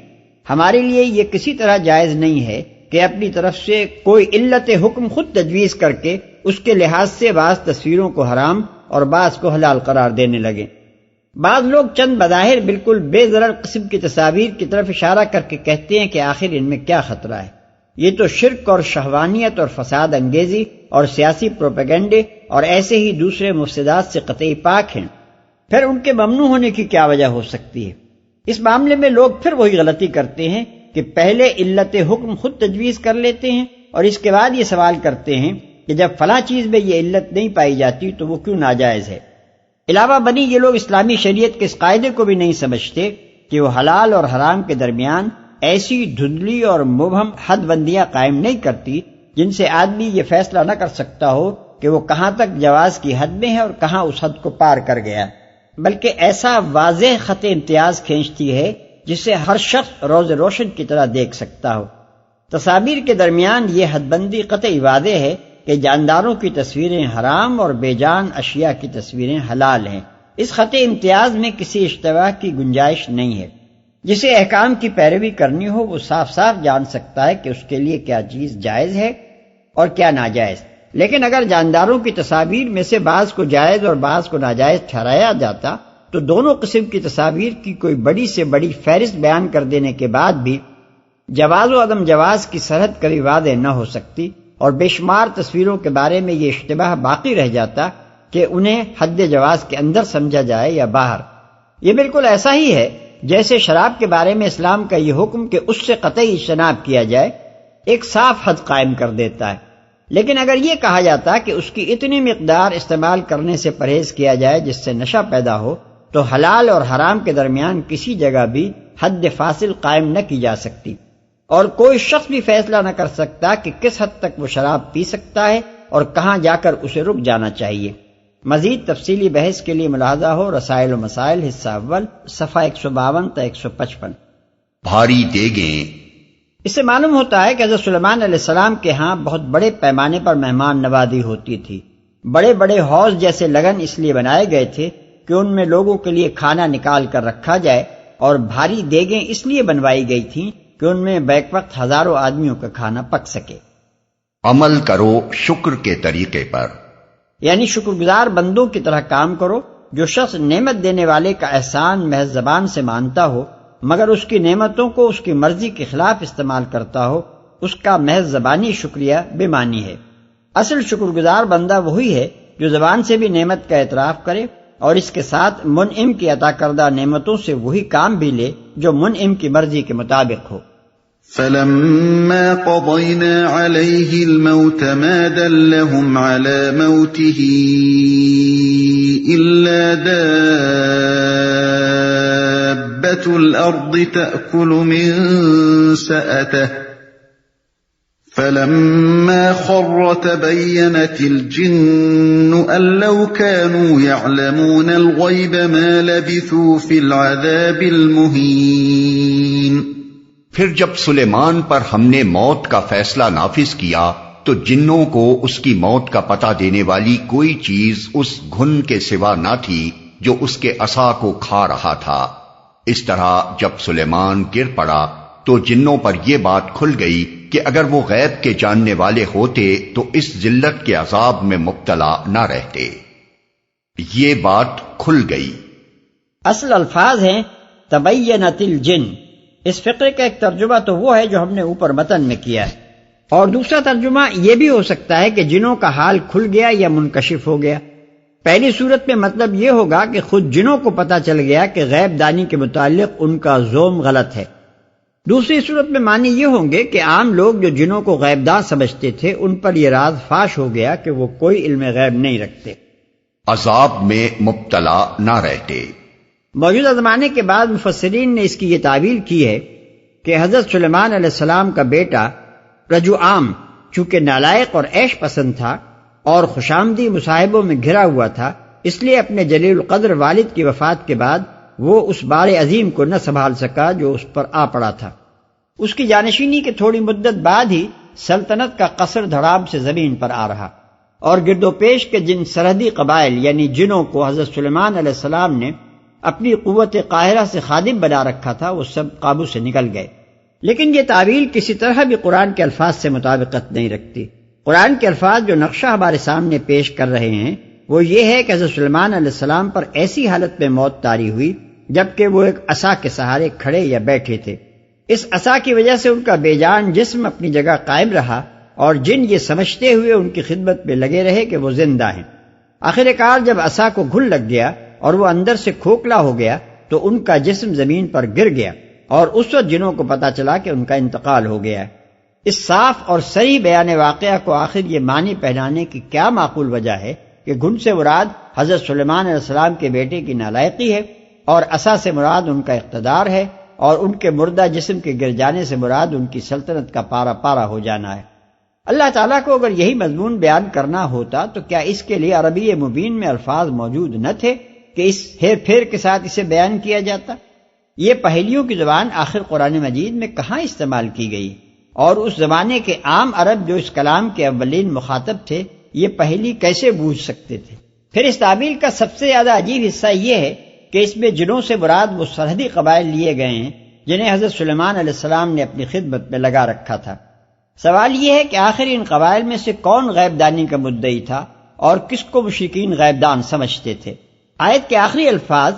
ہمارے لیے یہ کسی طرح جائز نہیں ہے کہ اپنی طرف سے کوئی علت حکم خود تجویز کر کے اس کے لحاظ سے بعض تصویروں کو حرام اور بعض کو حلال قرار دینے لگے۔ بعض لوگ چند بظاہر بالکل بے ضرر قسم کی تصاویر کی طرف اشارہ کر کے کہتے ہیں کہ آخر ان میں کیا خطرہ ہے، یہ تو شرک اور شہوانیت اور فساد انگیزی اور سیاسی پروپیگنڈے اور ایسے ہی دوسرے مفسدات سے قطعی پاک ہیں، پھر ان کے ممنوع ہونے کی کیا وجہ ہو سکتی ہے؟ اس معاملے میں لوگ پھر وہی غلطی کرتے ہیں کہ پہلے علت حکم خود تجویز کر لیتے ہیں اور اس کے بعد یہ سوال کرتے ہیں کہ جب فلاں چیز میں یہ علت نہیں پائی جاتی تو وہ کیوں ناجائز ہے۔ علاوہ بنی یہ لوگ اسلامی شریعت کے اس قاعدے کو بھی نہیں سمجھتے کہ وہ حلال اور حرام کے درمیان ایسی دھندلی اور مبہم حد بندیاں قائم نہیں کرتی جن سے آدمی یہ فیصلہ نہ کر سکتا ہو کہ وہ کہاں تک جواز کی حد میں ہے اور کہاں اس حد کو پار کر گیا، بلکہ ایسا واضح خط امتیاز کھینچتی ہے جسے ہر شخص روز روشن کی طرح دیکھ سکتا ہو۔ تصاویر کے درمیان یہ حد بندی قطعی واضح ہے کہ جانداروں کی تصویریں حرام اور بے جان اشیاء کی تصویریں حلال ہیں۔ اس خط امتیاز میں کسی اشتباہ کی گنجائش نہیں ہے۔ جسے احکام کی پیروی کرنی ہو وہ صاف صاف جان سکتا ہے کہ اس کے لیے کیا چیز جائز ہے اور کیا ناجائز۔ لیکن اگر جانداروں کی تصاویر میں سے بعض کو جائز اور بعض کو ناجائز ٹھہرایا جاتا تو دونوں قسم کی تصاویر کی کوئی بڑی سے بڑی فہرست بیان کر دینے کے بعد بھی جواز و عدم جواز کی سرحد کبھی واضح نہ ہو سکتی، اور بے شمار تصویروں کے بارے میں یہ اشتباہ باقی رہ جاتا کہ انہیں حد جواز کے اندر سمجھا جائے یا باہر۔ یہ بالکل ایسا ہی ہے جیسے شراب کے بارے میں اسلام کا یہ حکم کہ اس سے قطعی اجتناب کیا جائے ایک صاف حد قائم کر دیتا ہے، لیکن اگر یہ کہا جاتا کہ اس کی اتنی مقدار استعمال کرنے سے پرہیز کیا جائے جس سے نشہ پیدا ہو تو حلال اور حرام کے درمیان کسی جگہ بھی حد فاصل قائم نہ کی جا سکتی، اور کوئی شخص بھی فیصلہ نہ کر سکتا کہ کس حد تک وہ شراب پی سکتا ہے اور کہاں جا کر اسے رک جانا چاہیے۔ مزید تفصیلی بحث کے لیے ملاحظہ ہو رسائل و مسائل حصہ اول صفحہ 152 تا 155۔ بھاری دیگیں۔ اس سے معلوم ہوتا ہے کہ حضرت سلیمان علیہ السلام کے ہاں بہت بڑے پیمانے پر مہمان نوازی ہوتی تھی۔ بڑے بڑے حوض جیسے لگن اس لیے بنائے گئے تھے کہ ان میں لوگوں کے لیے کھانا نکال کر رکھا جائے اور بھاری دیگیں اس لیے بنوائی گئی تھیں کہ ان میں بیک وقت ہزاروں آدمیوں کا کھانا پک سکے۔ عمل کرو شکر کے طریقے پر، یعنی شکر گزار بندوں کی طرح کام کرو۔ جو شخص نعمت دینے والے کا احسان محض زبان سے مانتا ہو مگر اس کی نعمتوں کو اس کی مرضی کے خلاف استعمال کرتا ہو، اس کا محض زبانی شکریہ بے معنی ہے۔ اصل شکر گزار بندہ وہی ہے جو زبان سے بھی نعمت کا اعتراف کرے اور اس کے ساتھ منعم کی عطا کردہ نعمتوں سے وہی کام بھی لے جو منعم کی مرضی کے مطابق ہو۔ فَلَمَّا قَضَيْنَا عَلَيْهِ الْمَوْتَ مَا دَلَّهُمْ عَلَى مَوْتِهِ إِلَّا دَابَّةُ الْأَرْضِ تَأْكُلُ مِنْ سَأَتَهُ فَلَمَّا خَرَّ تَبَيَّنَتِ الْجِنُّ أَن لَّوْ كَانُوا يَعْلَمُونَ الْغَيْبَ مَا لَبِثُوا فِي الْعَذَابِ الْمُهِينِ۔ پھر جب سلیمان پر ہم نے موت کا فیصلہ نافذ کیا تو جنوں کو اس کی موت کا پتہ دینے والی کوئی چیز اس گھن کے سوا نہ تھی جو اس کے عصا کو کھا رہا تھا۔ اس طرح جب سلیمان گر پڑا تو جنوں پر یہ بات کھل گئی کہ اگر وہ غیب کے جاننے والے ہوتے تو اس ذلت کے عذاب میں مبتلا نہ رہتے۔ یہ بات کھل گئی۔ اصل الفاظ ہیں تبینت الجن۔ اس فقرے کا ایک ترجمہ تو وہ ہے جو ہم نے اوپر متن میں کیا ہے، اور دوسرا ترجمہ یہ بھی ہو سکتا ہے کہ جنوں کا حال کھل گیا یا منکشف ہو گیا۔ پہلی صورت میں مطلب یہ ہوگا کہ خود جنوں کو پتہ چل گیا کہ غیب دانی کے متعلق ان کا زوم غلط ہے۔ دوسری صورت میں معنی یہ ہوں گے کہ عام لوگ جو جنوں کو غیب داں سمجھتے تھے ان پر یہ راز فاش ہو گیا کہ وہ کوئی علم غیب نہیں رکھتے، عذاب میں مبتلا نہ رہتے۔ موجودہ زمانے کے بعد مفسرین نے اس کی یہ تعویل کی ہے کہ حضرت سلیمان علیہ السلام کا بیٹا رجوعام چونکہ نالائق اور عیش پسند تھا اور خوشامدی مصاحبوں میں گھرا ہوا تھا، اس لیے اپنے جلیل القدر والد کی وفات کے بعد وہ اس بار عظیم کو نہ سنبھال سکا جو اس پر آ پڑا تھا۔ اس کی جانشینی کے تھوڑی مدت بعد ہی سلطنت کا قصر دھڑام سے زمین پر آ رہا، اور گرد و پیش کے جن سرحدی قبائل یعنی جنوں کو حضرت سلیمان علیہ السلام نے اپنی قوت قاہرہ سے خادم بنا رکھا تھا وہ سب قابو سے نکل گئے۔ لیکن یہ تعویل کسی طرح بھی قرآن کے الفاظ سے مطابقت نہیں رکھتی۔ قرآن کے الفاظ جو نقشہ ہمارے سامنے پیش کر رہے ہیں وہ یہ ہے کہ حضرت سلیمان علیہ السلام پر ایسی حالت میں موت طاری ہوئی جبکہ وہ ایک عصا کے سہارے کھڑے یا بیٹھے تھے۔ اس عصا کی وجہ سے ان کا بے جان جسم اپنی جگہ قائم رہا اور جن یہ سمجھتے ہوئے ان کی خدمت میں لگے رہے کہ وہ زندہ ہیں۔ آخر کار جب عصا کو گھل لگ گیا اور وہ اندر سے کھوکھلا ہو گیا تو ان کا جسم زمین پر گر گیا، اور اس وقت جنوں کو پتا چلا کہ ان کا انتقال ہو گیا ہے۔ اس صاف اور صریح بیان واقعہ کو آخر یہ معنی پہنانے کی کیا معقول وجہ ہے کہ گھن سے مراد حضرت سلیمان علیہ السلام کے بیٹے کی نالائقی ہے اور عصا سے مراد ان کا اقتدار ہے، اور ان کے مردہ جسم کے گر جانے سے مراد ان کی سلطنت کا پارا پارا ہو جانا ہے۔ اللہ تعالیٰ کو اگر یہی مضمون بیان کرنا ہوتا تو کیا اس کے لیے عربی مبین میں الفاظ موجود نہ تھے کہ اس ہیر پھیر کے ساتھ اسے بیان کیا جاتا؟ یہ پہیلیوں کی زبان آخر قرآن مجید میں کہاں استعمال کی گئی، اور اس زمانے کے عام عرب جو اس کلام کے اولین مخاطب تھے یہ پہیلی کیسے بوجھ سکتے تھے؟ پھر اس تعبیر کا سب سے زیادہ عجیب حصہ یہ ہے کہ اس میں جنوں سے مراد وہ سرحدی قبائل لیے گئے ہیں جنہیں حضرت سلیمان علیہ السلام نے اپنی خدمت میں لگا رکھا تھا۔ سوال یہ ہے کہ آخر ان قبائل میں سے کون غیب دانی کا مدعی تھا اور کس کو مشرکین غیب دان سمجھتے تھے؟ آیت کے آخری الفاظ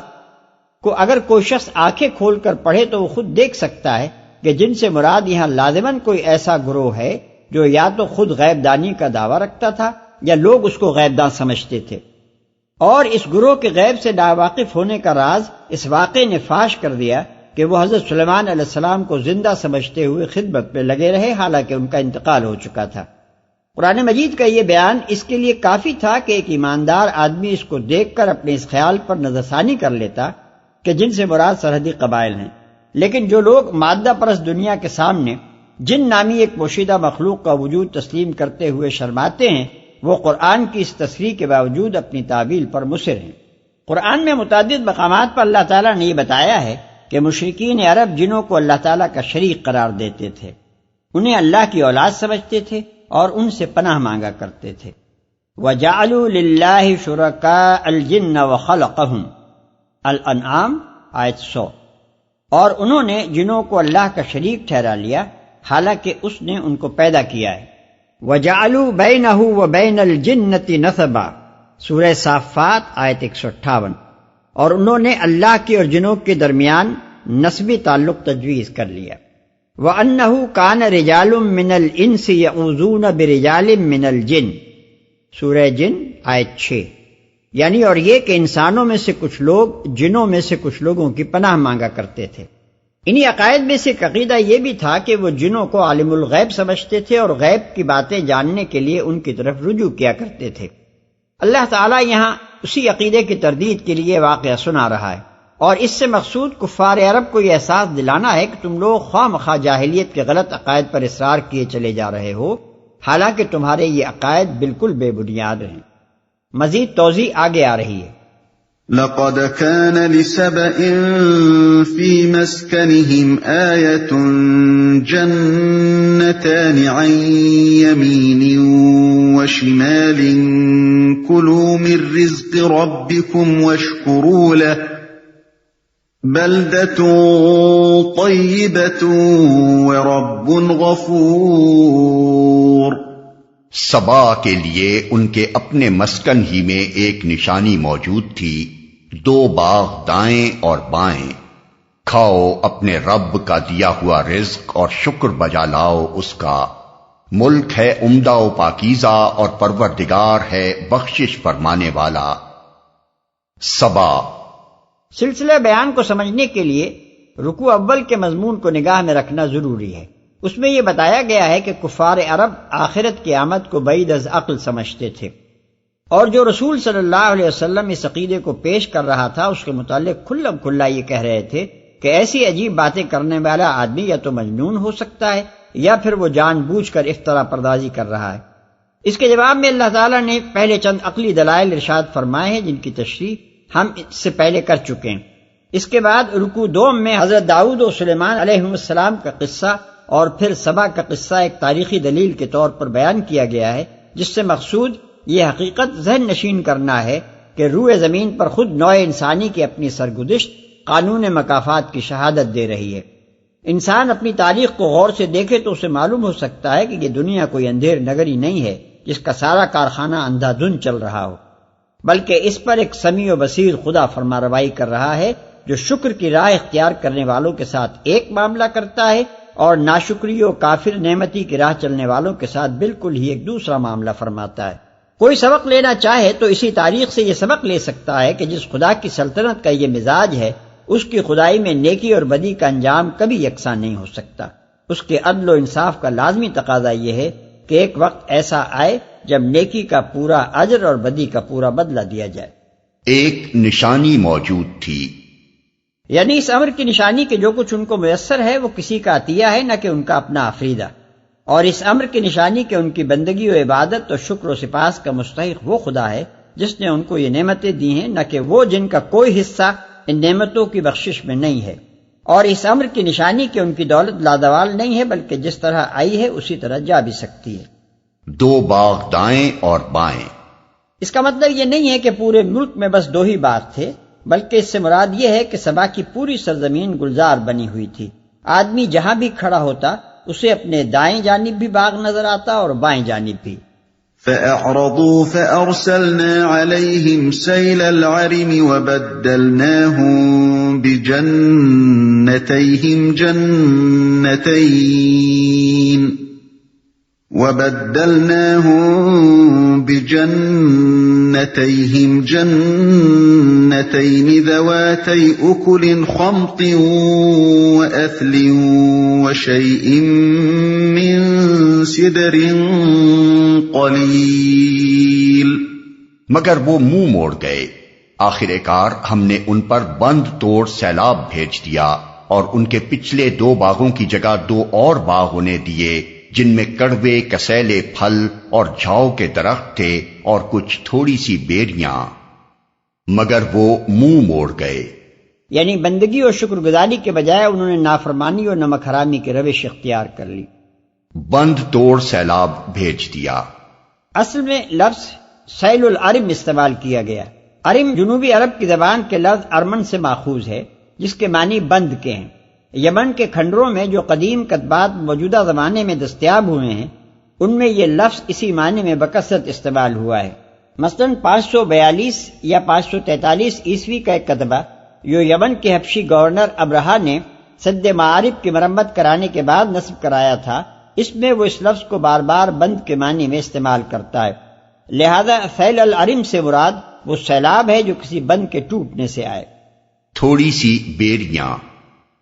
کو اگر کوئی شخص آنکھیں کھول کر پڑھے تو وہ خود دیکھ سکتا ہے کہ جن سے مراد یہاں لازماً کوئی ایسا گروہ ہے جو یا تو خود غیب دانی کا دعویٰ رکھتا تھا یا لوگ اس کو غیب دان سمجھتے تھے، اور اس گروہ کے غیب سے ناواقف ہونے کا راز اس واقعے نے فاش کر دیا کہ وہ حضرت سلیمان علیہ السلام کو زندہ سمجھتے ہوئے خدمت میں لگے رہے حالانکہ ان کا انتقال ہو چکا تھا۔ قرآن مجید کا یہ بیان اس کے لیے کافی تھا کہ ایک ایماندار آدمی اس کو دیکھ کر اپنے اس خیال پر نظر ثانی کر لیتا کہ جن سے مراد سرحدی قبائل ہیں، لیکن جو لوگ مادہ پرست دنیا کے سامنے جن نامی ایک پوشیدہ مخلوق کا وجود تسلیم کرتے ہوئے شرماتے ہیں وہ قرآن کی اس تصریح کے باوجود اپنی تعویل پر مصر ہیں۔ قرآن میں متعدد مقامات پر اللہ تعالیٰ نے یہ بتایا ہے کہ مشرکین عرب جنوں کو اللہ تعالیٰ کا شریک قرار دیتے تھے، انہیں اللہ کی اولاد سمجھتے تھے اور ان سے پناہ مانگا کرتے تھے۔ وَجَعَلُوا لِلَّهِ شُرَكَاءَ الْجِنَّ وَخَلَقَهُمْ، الانعام آیت 100۔ اور انہوں نے جنوں کو اللہ کا شریک ٹھہرا لیا حالانکہ اس نے ان کو پیدا کیا ہے۔ وَجَعَلُوا بَيْنَهُ وَبَيْنَ الْجِنَّةِ نَسَبًا، سورہ صافات آیت 158۔ اور انہوں نے اللہ کے اور جنوں کے درمیان نسبی تعلق تجویز کر لیا۔ وَأَنَّهُ كَانَ رِجَالٌ مِّنَ الْإِنسِ يَعُوذُونَ بِرِجَالٍ مِّنَ الْجِنِّ، سورہ جن آیت 6۔ یعنی اور یہ کہ انسانوں میں سے کچھ لوگ جنوں میں سے کچھ لوگوں کی پناہ مانگا کرتے تھے۔ انہی عقائد میں سے ایک عقیدہ یہ بھی تھا کہ وہ جنوں کو عالم الغیب سمجھتے تھے اور غیب کی باتیں جاننے کے لیے ان کی طرف رجوع کیا کرتے تھے۔ اللہ تعالیٰ یہاں اسی عقیدے کی تردید کے لیے واقعہ سنا رہا ہے، اور اس سے مقصود کفار عرب کو یہ احساس دلانا ہے کہ تم لوگ خواہ مخواہ جاہلیت کے غلط عقائد پر اصرار کیے چلے جا رہے ہو، حالانکہ تمہارے یہ عقائد بالکل بے بنیاد ہیں۔ مزید توضیح آگے آ رہی ہے۔ لقد كان لسبإ في مسكنهم آية جنتان عن يمين وشمال كلوا من رزق ربكم واشكروا له بلدة طيبة ورب غفور۔ سبا کے لیے ان کے اپنے مسکن ہی میں ایک نشانی موجود تھی، دو باغ دائیں اور بائیں، کھاؤ اپنے رب کا دیا ہوا رزق اور شکر بجا لاؤ اس کا، ملک ہے عمدہ و پاکیزہ اور پروردگار ہے بخشش فرمانے والا۔ سبا۔ سلسلہ بیان کو سمجھنے کے لیے رکوع اول کے مضمون کو نگاہ میں رکھنا ضروری ہے۔ اس میں یہ بتایا گیا ہے کہ کفار عرب آخرت کی آمد کو بعید از عقل سمجھتے تھے، اور جو رسول صلی اللہ علیہ وسلم اس عقیدے کو پیش کر رہا تھا اس کے متعلق کھلم کھلا یہ کہہ رہے تھے کہ ایسی عجیب باتیں کرنے والا آدمی یا تو مجنون ہو سکتا ہے یا پھر وہ جان بوجھ کر افترا پردازی کر رہا ہے۔ اس کے جواب میں اللہ تعالیٰ نے پہلے چند عقلی دلائل ارشاد فرمائے ہیں جن کی تشریح ہم اس سے پہلے کر چکے ہیں۔ اس کے بعد رکوع دوم میں حضرت داؤد و سلیمان علیہ السلام کا قصہ اور پھر سبا کا قصہ ایک تاریخی دلیل کے طور پر بیان کیا گیا ہے، جس سے مقصود یہ حقیقت ذہن نشین کرنا ہے کہ روئے زمین پر خود نوع انسانی کی اپنی سرگزشت قانون مکافات کی شہادت دے رہی ہے۔ انسان اپنی تاریخ کو غور سے دیکھے تو اسے معلوم ہو سکتا ہے کہ یہ دنیا کوئی اندھیر نگری نہیں ہے جس کا سارا کارخانہ اندھا دھند چل رہا ہو، بلکہ اس پر ایک سمیع و بصیر خدا فرماروائی کر رہا ہے جو شکر کی راہ اختیار کرنے والوں کے ساتھ ایک معاملہ کرتا ہے اور ناشکری و کافر نعمتی کی راہ چلنے والوں کے ساتھ بالکل ہی ایک دوسرا معاملہ فرماتا ہے۔ کوئی سبق لینا چاہے تو اسی تاریخ سے یہ سبق لے سکتا ہے کہ جس خدا کی سلطنت کا یہ مزاج ہے اس کی خدائی میں نیکی اور بدی کا انجام کبھی یکساں نہیں ہو سکتا۔ اس کے عدل و انصاف کا لازمی تقاضا یہ ہے کہ ایک وقت ایسا آئے جب نیکی کا پورا اجر اور بدی کا پورا بدلہ دیا جائے۔ ایک نشانی موجود تھی، یعنی اس امر کی نشانی کہ جو کچھ ان کو میسر ہے وہ کسی کا عطیہ ہے نہ کہ ان کا اپنا آفریدہ، اور اس امر کی نشانی کہ ان کی بندگی و عبادت اور شکر و سپاس کا مستحق وہ خدا ہے جس نے ان کو یہ نعمتیں دی ہیں، نہ کہ وہ جن کا کوئی حصہ ان نعمتوں کی بخشش میں نہیں ہے، اور اس امر کی نشانی کہ ان کی دولت لادوال نہیں ہے بلکہ جس طرح آئی ہے اسی طرح جا بھی سکتی ہے۔ دو باغ دائیں اور بائیں۔ اس کا مطلب یہ نہیں ہے کہ پورے ملک میں بس دو ہی باغ تھے، بلکہ اس سے مراد یہ ہے کہ سبا کی پوری سرزمین گلزار بنی ہوئی تھی۔ آدمی جہاں بھی کھڑا ہوتا اسے اپنے دائیں جانب بھی باغ نظر آتا اور بائیں جانب بھی۔ فَأَعْرَضُوا فَأَرْسَلْنَا عَلَيْهِمْ سَيْلَ الْعَرِمِ وَبَدَّلْنَاهُمْ بجنتيهم جنتين ذواتي أكل خمط وأثل وشيء من سدر قليل۔ مگر وہ منہ موڑ گئے، آخر کار ہم نے ان پر بند توڑ سیلاب بھیج دیا اور ان کے پچھلے دو باغوں کی جگہ دو اور باغ انہیں دیے جن میں کڑوے کسیلے پھل اور جھاؤ کے درخت تھے اور کچھ تھوڑی سی بیریاں، مگر وہ منہ موڑ گئے۔ یعنی بندگی اور شکر گزاری کے بجائے انہوں نے نافرمانی اور نمک حرامی کی روش اختیار کر لی۔ بند توڑ سیلاب بھیج دیا۔ اصل میں لفظ سیل العرم استعمال کیا گیا۔ عرم جنوبی عرب کی زبان کے لفظ ارمن سے ماخوذ ہے جس کے معنی بند کے ہیں۔ یمن کے کھنڈروں میں جو قدیم کتبات موجودہ زمانے میں دستیاب ہوئے ہیں ان میں یہ لفظ اسی معنی میں بکثرت استعمال ہوا ہے۔ مثلا 542 یا 543 عیسوی کا ایک کتبہ جو یمن کے حبشی گورنر ابرہا نے سد معارف کی مرمت کرانے کے بعد نصب کرایا تھا، اس میں وہ اس لفظ کو بار بار بند کے معنی میں استعمال کرتا ہے۔ لہذا سیل العرم سے مراد وہ سیلاب ہے جو کسی بند کے ٹوٹنے سے آئے۔ تھوڑی سی بیریاں،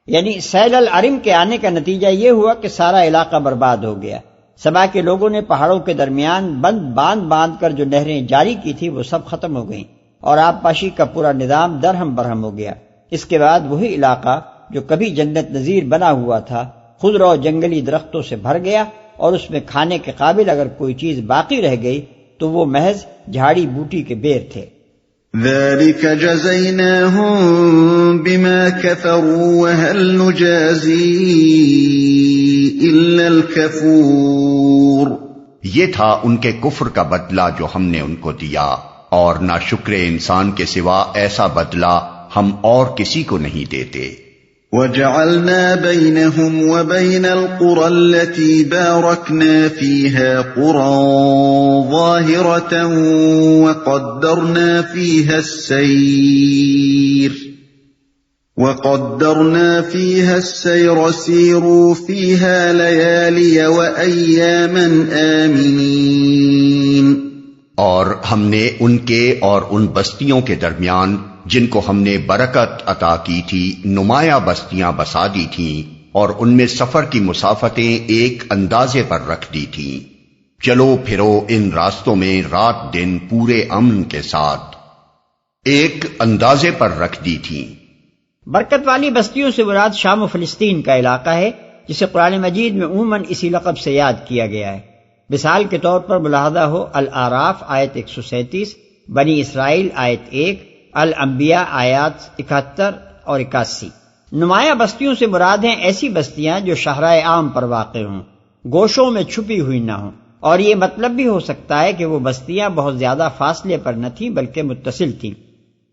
یعنی سیل العرم کے آنے کا نتیجہ یہ ہوا کہ سارا علاقہ برباد ہو گیا۔ سبا کے لوگوں نے پہاڑوں کے درمیان باندھ باندھ کر جو نہریں جاری کی تھی وہ سب ختم ہو گئیں اور آبپاشی کا پورا نظام درہم برہم ہو گیا۔ اس کے بعد وہی علاقہ جو کبھی جنت نظیر بنا ہوا تھا خضر و جنگلی درختوں سے بھر گیا، اور اس میں کھانے کے قابل اگر کوئی چیز باقی رہ گئی تو وہ محض جھاڑی بوٹی کے بیر تھے۔ ذلك جزيناهم بما كفروا وهل نجازي إلا الكفور۔ یہ تھا ان کے کفر کا بدلہ جو ہم نے ان کو دیا، اور ناشکر انسان کے سوا ایسا بدلہ ہم اور کسی کو نہیں دیتے۔ وَجَعَلْنَا بَيْنَهُمْ وَبَيْنَ الْقُرَى الَّتِي بَارَكْنَا فِيهَا قُرًى ظَاهِرَةً وَقَدَّرْنَا فِيهَا السَّيْرَ سِيرُوا فِيهَا لَيَالِيَ وَأَيَّامًا آمِنِينَ۔ اور ہم نے ان کے اور ان بستیوں کے درمیان جن کو ہم نے برکت عطا کی تھی نمایاں بستیاں بسا دی تھیں، اور ان میں سفر کی مسافتیں ایک اندازے پر رکھ دی تھیں۔ چلو پھرو ان راستوں میں رات دن پورے امن کے ساتھ ایک اندازے پر رکھ دی تھیں۔ برکت والی بستیوں سے مراد شام و فلسطین کا علاقہ ہے، جسے قرآن مجید میں عموماً اسی لقب سے یاد کیا گیا ہے۔ مثال کے طور پر ملاحظہ ہو الاعراف آیت 137، بنی اسرائیل آیت 1، الانبیاء آیات 71 اور 81۔ نمایاں بستیوں سے مراد ہیں ایسی بستیاں جو شاہراہ عام پر واقع ہوں، گوشوں میں چھپی ہوئی نہ ہوں، اور یہ مطلب بھی ہو سکتا ہے کہ وہ بستیاں بہت زیادہ فاصلے پر نہ تھیں بلکہ متصل تھیں۔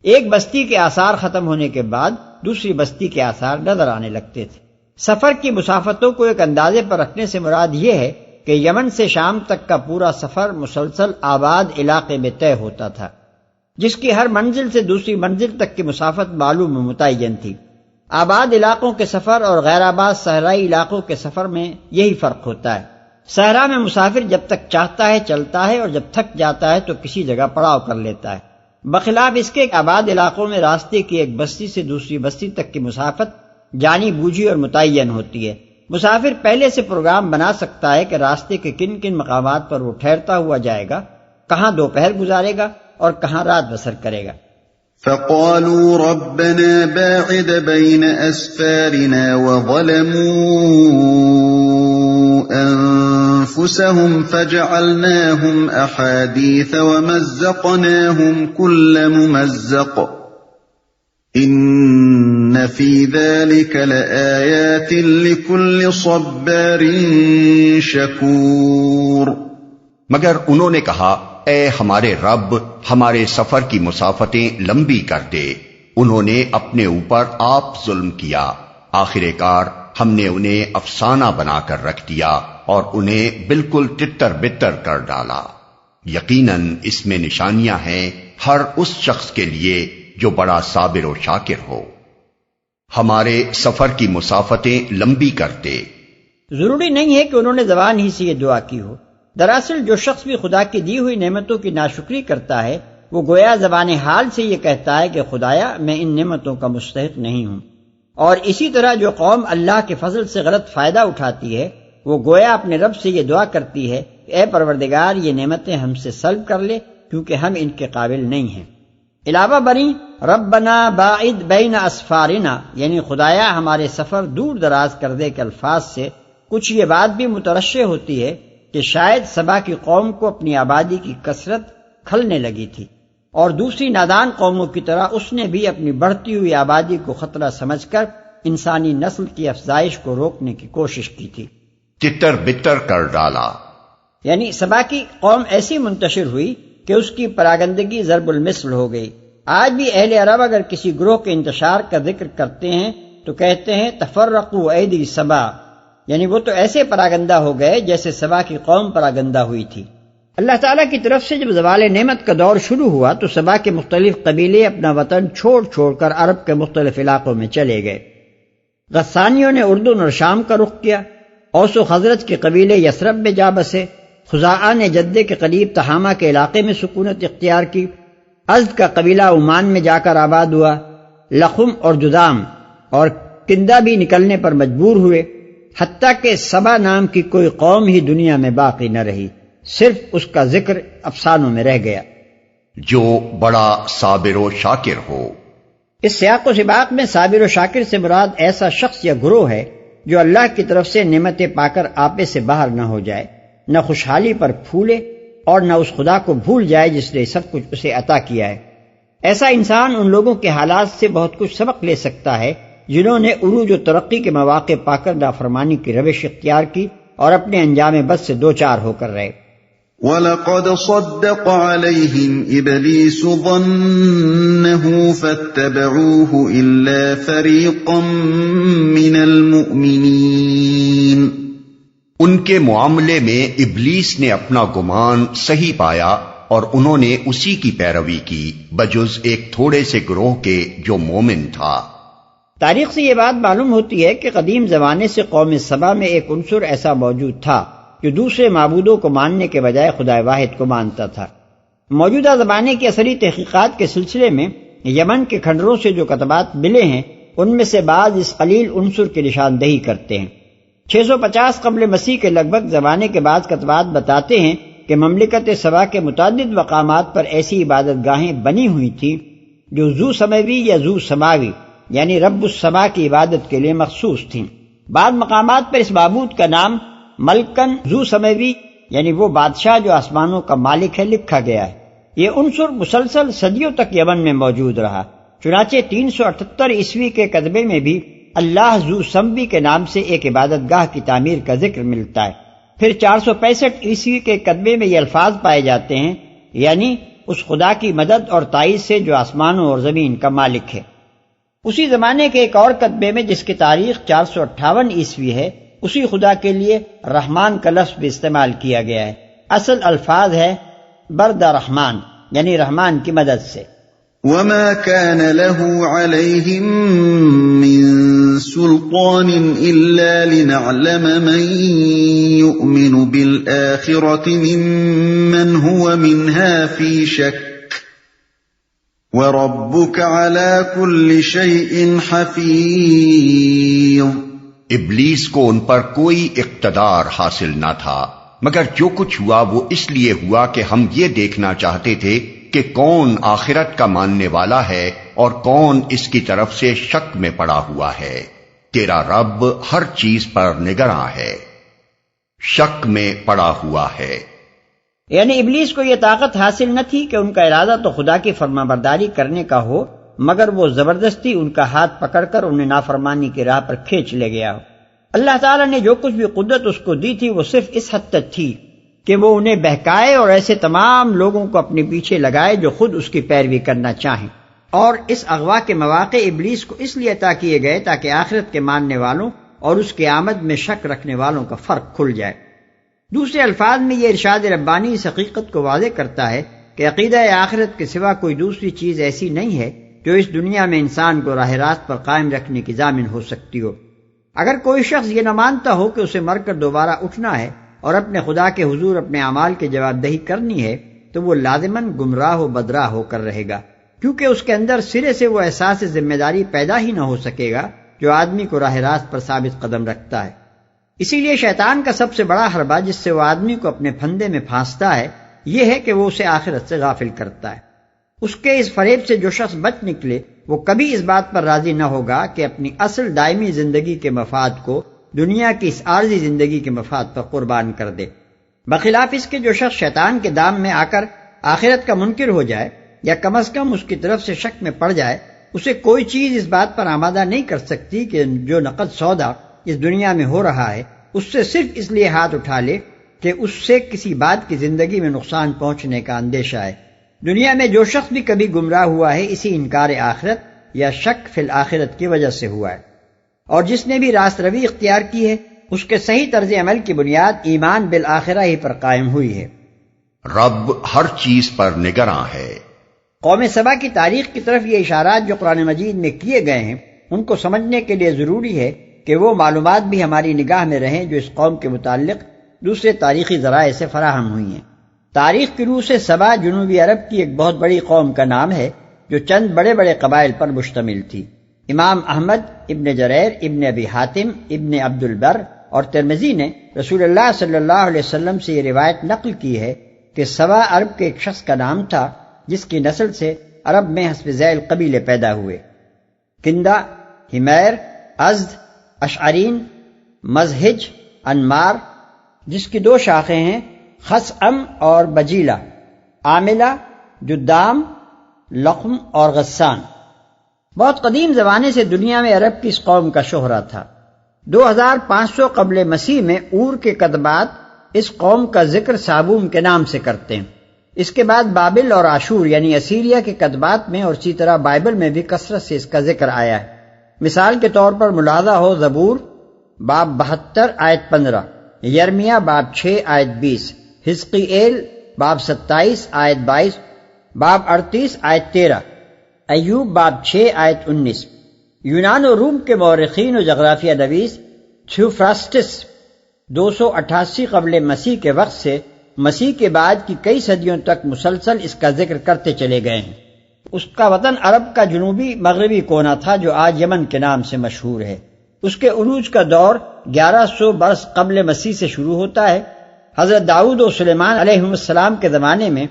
ایک بستی کے آثار ختم ہونے کے بعد دوسری بستی کے آثار نظر آنے لگتے تھے۔ سفر کی مسافتوں کو ایک اندازے پر رکھنے سے مراد یہ ہے کہ یمن سے شام تک کا پورا سفر مسلسل آباد علاقے میں طے ہوتا تھا، جس کی ہر منزل سے دوسری منزل تک کی مسافت معلوم و متعین تھی۔ آباد علاقوں کے سفر اور غیر آباد صحرائی علاقوں کے سفر میں یہی فرق ہوتا ہے۔ صحرا میں مسافر جب تک چاہتا ہے چلتا ہے، اور جب تھک جاتا ہے تو کسی جگہ پڑاؤ کر لیتا ہے، بخلاف اس کے آباد علاقوں میں راستے کی ایک بستی سے دوسری بستی تک کی مسافت جانی بوجھی اور متعین ہوتی ہے۔ مسافر پہلے سے پروگرام بنا سکتا ہے کہ راستے کے کن کن مقامات پر وہ ٹھہرتا ہوا جائے گا، کہاں دوپہر گزارے گا اور کہاں رات بسر کرے گا۔ فَقَالُوا رَبَّنَا بَاعِدْ بَيْنَ أَسْفَارِنَا وَظَلَمُوا أَنفُسَهُمْ فَجَعَلْنَاهُمْ أَحَادِيثَ وَمَزَّقْنَاهُمْ كُلَّ مُمَزَّقٍ إِنَّ فِي ذَلِكَ لَآيَاتٍ لِكُلِّ صَبَّارٍ شَكُورٍ۔ مگر انہوں نے کہا، اے ہمارے رب، ہمارے سفر کی مسافتیں لمبی کر دے۔ انہوں نے اپنے اوپر آپ ظلم کیا، آخر کار ہم نے انہیں افسانہ بنا کر رکھ دیا اور انہیں بالکل تتر بتر کر ڈالا۔ یقیناً اس میں نشانیاں ہیں ہر اس شخص کے لیے جو بڑا صابر و شاکر ہو۔ ہمارے سفر کی مسافتیں لمبی کر دے۔ ضروری نہیں ہے کہ انہوں نے زبان ہی سے یہ دعا کی ہو۔ دراصل جو شخص بھی خدا کی دی ہوئی نعمتوں کی ناشکری کرتا ہے وہ گویا زبان حال سے یہ کہتا ہے کہ خدایا میں ان نعمتوں کا مستحق نہیں ہوں۔ اور اسی طرح جو قوم اللہ کے فضل سے غلط فائدہ اٹھاتی ہے وہ گویا اپنے رب سے یہ دعا کرتی ہے کہ اے پروردگار یہ نعمتیں ہم سے سلب کر لے کیونکہ ہم ان کے قابل نہیں ہیں۔ علاوہ بری ربنا باعد بین اسفارنا یعنی خدایا ہمارے سفر دور دراز کر دے کے الفاظ سے کچھ یہ بات بھی مترشح ہوتی ہے کہ شاید سبا کی قوم کو اپنی آبادی کی کثرت کھلنے لگی تھی، اور دوسری نادان قوموں کی طرح اس نے بھی اپنی بڑھتی ہوئی آبادی کو خطرہ سمجھ کر انسانی نسل کی افزائش کو روکنے کی کوشش کی تھی۔ تتر بتر کر ڈالا، یعنی سبا کی قوم ایسی منتشر ہوئی کہ اس کی پراگندگی ضرب المثل ہو گئی۔ آج بھی اہل عرب اگر کسی گروہ کے انتشار کا ذکر کرتے ہیں تو تو کہتے ہیں تفرقوا ایدی سبا، یعنی وہ تو ایسے پراگندہ ہو گئے جیسے سبا کی قوم پراگندہ ہوئی تھی۔ اللہ تعالیٰ کی طرف سے جب زوال نعمت کا دور شروع ہوا تو سبا کے مختلف قبیلے اپنا وطن چھوڑ چھوڑ کر عرب کے مختلف علاقوں میں چلے گئے۔ غسانیوں نے اردن اور شام کا رخ کیا، اوس و خزرج کے قبیلے یثرب میں جا بسے، خزاعہ نے جدے کے قریب تہامہ کے علاقے میں سکونت اختیار کی، ازد کا قبیلہ عمان میں جا کر آباد ہوا، لخم اور جذام اور کندہ بھی نکلنے پر مجبور ہوئے، حتیٰ کہ سبا نام کی کوئی قوم ہی دنیا میں باقی نہ رہی، صرف اس کا ذکر افسانوں میں رہ گیا۔ جو بڑا صابر و شاکر ہو۔ اس سیاق و سباق میں صابر و شاکر سے مراد ایسا شخص یا گروہ ہے جو اللہ کی طرف سے نعمتیں پا کر آپے سے باہر نہ ہو جائے، نہ خوشحالی پر پھولے اور نہ اس خدا کو بھول جائے جس نے سب کچھ اسے عطا کیا ہے۔ ایسا انسان ان لوگوں کے حالات سے بہت کچھ سبق لے سکتا ہے جنہوں نے عروج و ترقی کے مواقع پا کر نافرمانی کی روش اختیار کی اور اپنے انجام بد سے دوچار ہو کر رہے۔ وَلَقَدْ صَدَّقَ عَلَيْهِمْ إِبْلِيسُ ظَنَّهُ فَاتَّبَعُوهُ إِلَّا فَرِيقًا مِّنَ الْمُؤْمِنِينَ۔ ان کے معاملے میں ابلیس نے اپنا گمان صحیح پایا اور انہوں نے اسی کی پیروی کی بجز ایک تھوڑے سے گروہ کے جو مومن تھا۔ تاریخ سے یہ بات معلوم ہوتی ہے کہ قدیم زمانے سے قوم سبا میں ایک عنصر ایسا موجود تھا جو دوسرے معبودوں کو ماننے کے بجائے خدا واحد کو مانتا تھا۔ موجودہ زمانے کی اثری تحقیقات کے سلسلے میں یمن کے کھنڈروں سے جو کتبات ملے ہیں ان میں سے بعض اس قلیل عنصر کی نشاندہی کرتے ہیں۔ 650 قبل مسیح کے لگ بھگ زمانے کے بعض کتبات بتاتے ہیں کہ مملکت سبا کے متعدد مقامات پر ایسی عبادت گاہیں بنی ہوئی تھیں جو ذو سماوی یا ذو سماوی یعنی رب السما کی عبادت کے لیے مخصوص تھیں۔ بعض مقامات پر اس معبود کا نام ملکن ذو سماوی یعنی وہ بادشاہ جو آسمانوں کا مالک ہے لکھا گیا ہے۔ یہ عنصر مسلسل صدیوں تک یمن میں موجود رہا، چنانچہ 378 عیسوی کے کتبے میں بھی اللہ ذو سموی کے نام سے ایک عبادت گاہ کی تعمیر کا ذکر ملتا ہے۔ پھر 465 عیسوی کے کتبے میں یہ الفاظ پائے جاتے ہیں، یعنی اس خدا کی مدد اور تائید سے جو آسمانوں اور زمین کا مالک ہے۔ اسی زمانے کے ایک اور کتبے میں جس کی تاریخ 458 عیسوی ہے، اسی خدا کے لیے رحمان کا لفظ بھی استعمال کیا گیا ہے۔ اصل الفاظ ہے برد رحمان یعنی رحمان کی مدد سے۔ وَمَا كَانَ لَهُ عَلَيْهِمْ مِنْ سُلْطَانٍ إِلَّا لِنَعْلَمَ مَنْ يُؤْمِنُ بِالْآخِرَةِ مِمَّنْ هُوَ مِنْهَا فِي شَكٍّ وَرَبُّكَ عَلَى كُلِّ شَيْءٍ حَفِيظٌ۔ ابلیس کو ان پر کوئی اقتدار حاصل نہ تھا، مگر جو کچھ ہوا وہ اس لیے ہوا کہ ہم یہ دیکھنا چاہتے تھے کہ کون آخرت کا ماننے والا ہے اور کون اس کی طرف سے شک میں پڑا ہوا ہے۔ تیرا رب ہر چیز پر نگراں ہے، شک میں پڑا ہوا ہے۔ یعنی ابلیس کو یہ طاقت حاصل نہ تھی کہ ان کا ارادہ تو خدا کی فرمانبرداری کرنے کا ہو، مگر وہ زبردستی ان کا ہاتھ پکڑ کر انہیں نافرمانی کی راہ پر کھینچ لے گیا ہو۔ اللہ تعالیٰ نے جو کچھ بھی قدرت اس کو دی تھی وہ صرف اس حد تک تھی کہ وہ انہیں بہکائے اور ایسے تمام لوگوں کو اپنے پیچھے لگائے جو خود اس کی پیروی کرنا چاہیں، اور اس اغوا کے مواقع ابلیس کو اس لیے عطا کیے گئے تاکہ آخرت کے ماننے والوں اور اس کے آمد میں شک رکھنے والوں کا فرق کھل جائے۔ دوسرے الفاظ میں یہ ارشاد ربانی اس حقیقت کو واضح کرتا ہے کہ عقیدہ آخرت کے سوا کوئی دوسری چیز ایسی نہیں ہے جو اس دنیا میں انسان کو راہ راست پر قائم رکھنے کی ضامن ہو سکتی ہو۔ اگر کوئی شخص یہ نہ مانتا ہو کہ اسے مر کر دوبارہ اٹھنا ہے اور اپنے خدا کے حضور اپنے اعمال کی جواب دہی کرنی ہے تو وہ لازماً گمراہ و بدراہ ہو کر رہے گا، کیونکہ اس کے اندر سرے سے وہ احساس ذمہ داری پیدا ہی نہ ہو سکے گا جو آدمی کو راہ راست پر ثابت قدم رکھتا ہے۔ اسی لیے شیطان کا سب سے بڑا حربہ جس سے وہ آدمی کو اپنے پھندے میں پھانستا ہے یہ ہے کہ وہ اسے آخرت سے غافل کرتا ہے۔ اس کے اس فریب سے جو شخص بچ نکلے وہ کبھی اس بات پر راضی نہ ہوگا کہ اپنی اصل دائمی زندگی کے مفاد کو دنیا کی اس عارضی زندگی کے مفاد پر قربان کر دے۔ بخلاف اس کے جو شخص شیطان کے دام میں آ کر آخرت کا منکر ہو جائے یا کم از کم اس کی طرف سے شک میں پڑ جائے، اسے کوئی چیز اس بات پر آمادہ نہیں کر سکتی کہ جو نقد سودا اس دنیا میں ہو رہا ہے اس سے صرف اس لیے ہاتھ اٹھا لے کہ اس سے کسی بات کی زندگی میں نقصان پہنچنے کا اندیشہ ہے۔ دنیا میں جو شخص بھی کبھی گمراہ ہوا ہے اسی انکار آخرت یا شک فی الآخرت کی وجہ سے ہوا ہے۔ اور جس نے بھی راست روی اختیار کی ہے اس کے صحیح طرز عمل کی بنیاد ایمان بالآخرہ ہی پر قائم ہوئی ہے۔ رب ہر چیز پر نگراں ہے۔ قوم سبا کی تاریخ کی طرف یہ اشارات جو قرآن مجید میں کیے گئے ہیں ان کو سمجھنے کے لیے ضروری ہے کہ وہ معلومات بھی ہماری نگاہ میں رہیں جو اس قوم کے متعلق دوسرے تاریخی ذرائع سے فراہم ہوئی ہیں۔ تاریخ کی روح سے سبا جنوبی عرب کی ایک بہت بڑی قوم کا نام ہے جو چند بڑے بڑے قبائل پر مشتمل تھی۔ امام احمد، ابن جریر، ابن ابی حاتم، ابن عبد البر اور ترمذی نے رسول اللہ صلی اللہ علیہ وسلم سے یہ روایت نقل کی ہے کہ سبا عرب کے ایک شخص کا نام تھا جس کی نسل سے عرب میں حسب ذیل قبیلے پیدا ہوئے: کندا، ہمیر، ازد، اشعرین، مزہج، انمار، جس کی دو شاخیں ہیں خسعم اور بجیلہ، عاملہ، جدام، لقم اور غسان۔ بہت قدیم زمانے سے دنیا میں عرب کی اس قوم کا شہرہ تھا۔ 2500 قبل مسیح میں اور کے کتبات اس قوم کا ذکر صابون کے نام سے کرتے ہیں۔ اس کے بعد بابل اور عاشور یعنی اسیریا کے کتبات میں اور اسی طرح بائبل میں بھی کثرت سے اس کا ذکر آیا ہے۔ مثال کے طور پر ملاحظہ ہو زبور باب 72 آیت 15، یرمیا باب 6 آیت 20، حزقیኤل باب 27 آیت 22، باب 38 آیت 13، ایوب باب 6 آیت 19۔ یونان و روم کے مورخین و جغرافیہ نویس تھیوفراسٹس 288 قبل مسیح کے وقت سے مسیح کے بعد کی کئی صدیوں تک مسلسل اس کا ذکر کرتے چلے گئے ہیں۔ اس کا وطن عرب کا جنوبی مغربی کونا تھا جو آج یمن کے نام سے مشہور ہے۔ اس کے عروج کا دور 1100 برس قبل مسیح سے شروع ہوتا ہے۔ حضرت داؤد و سلیمان علیہ السلام کے زمانے میں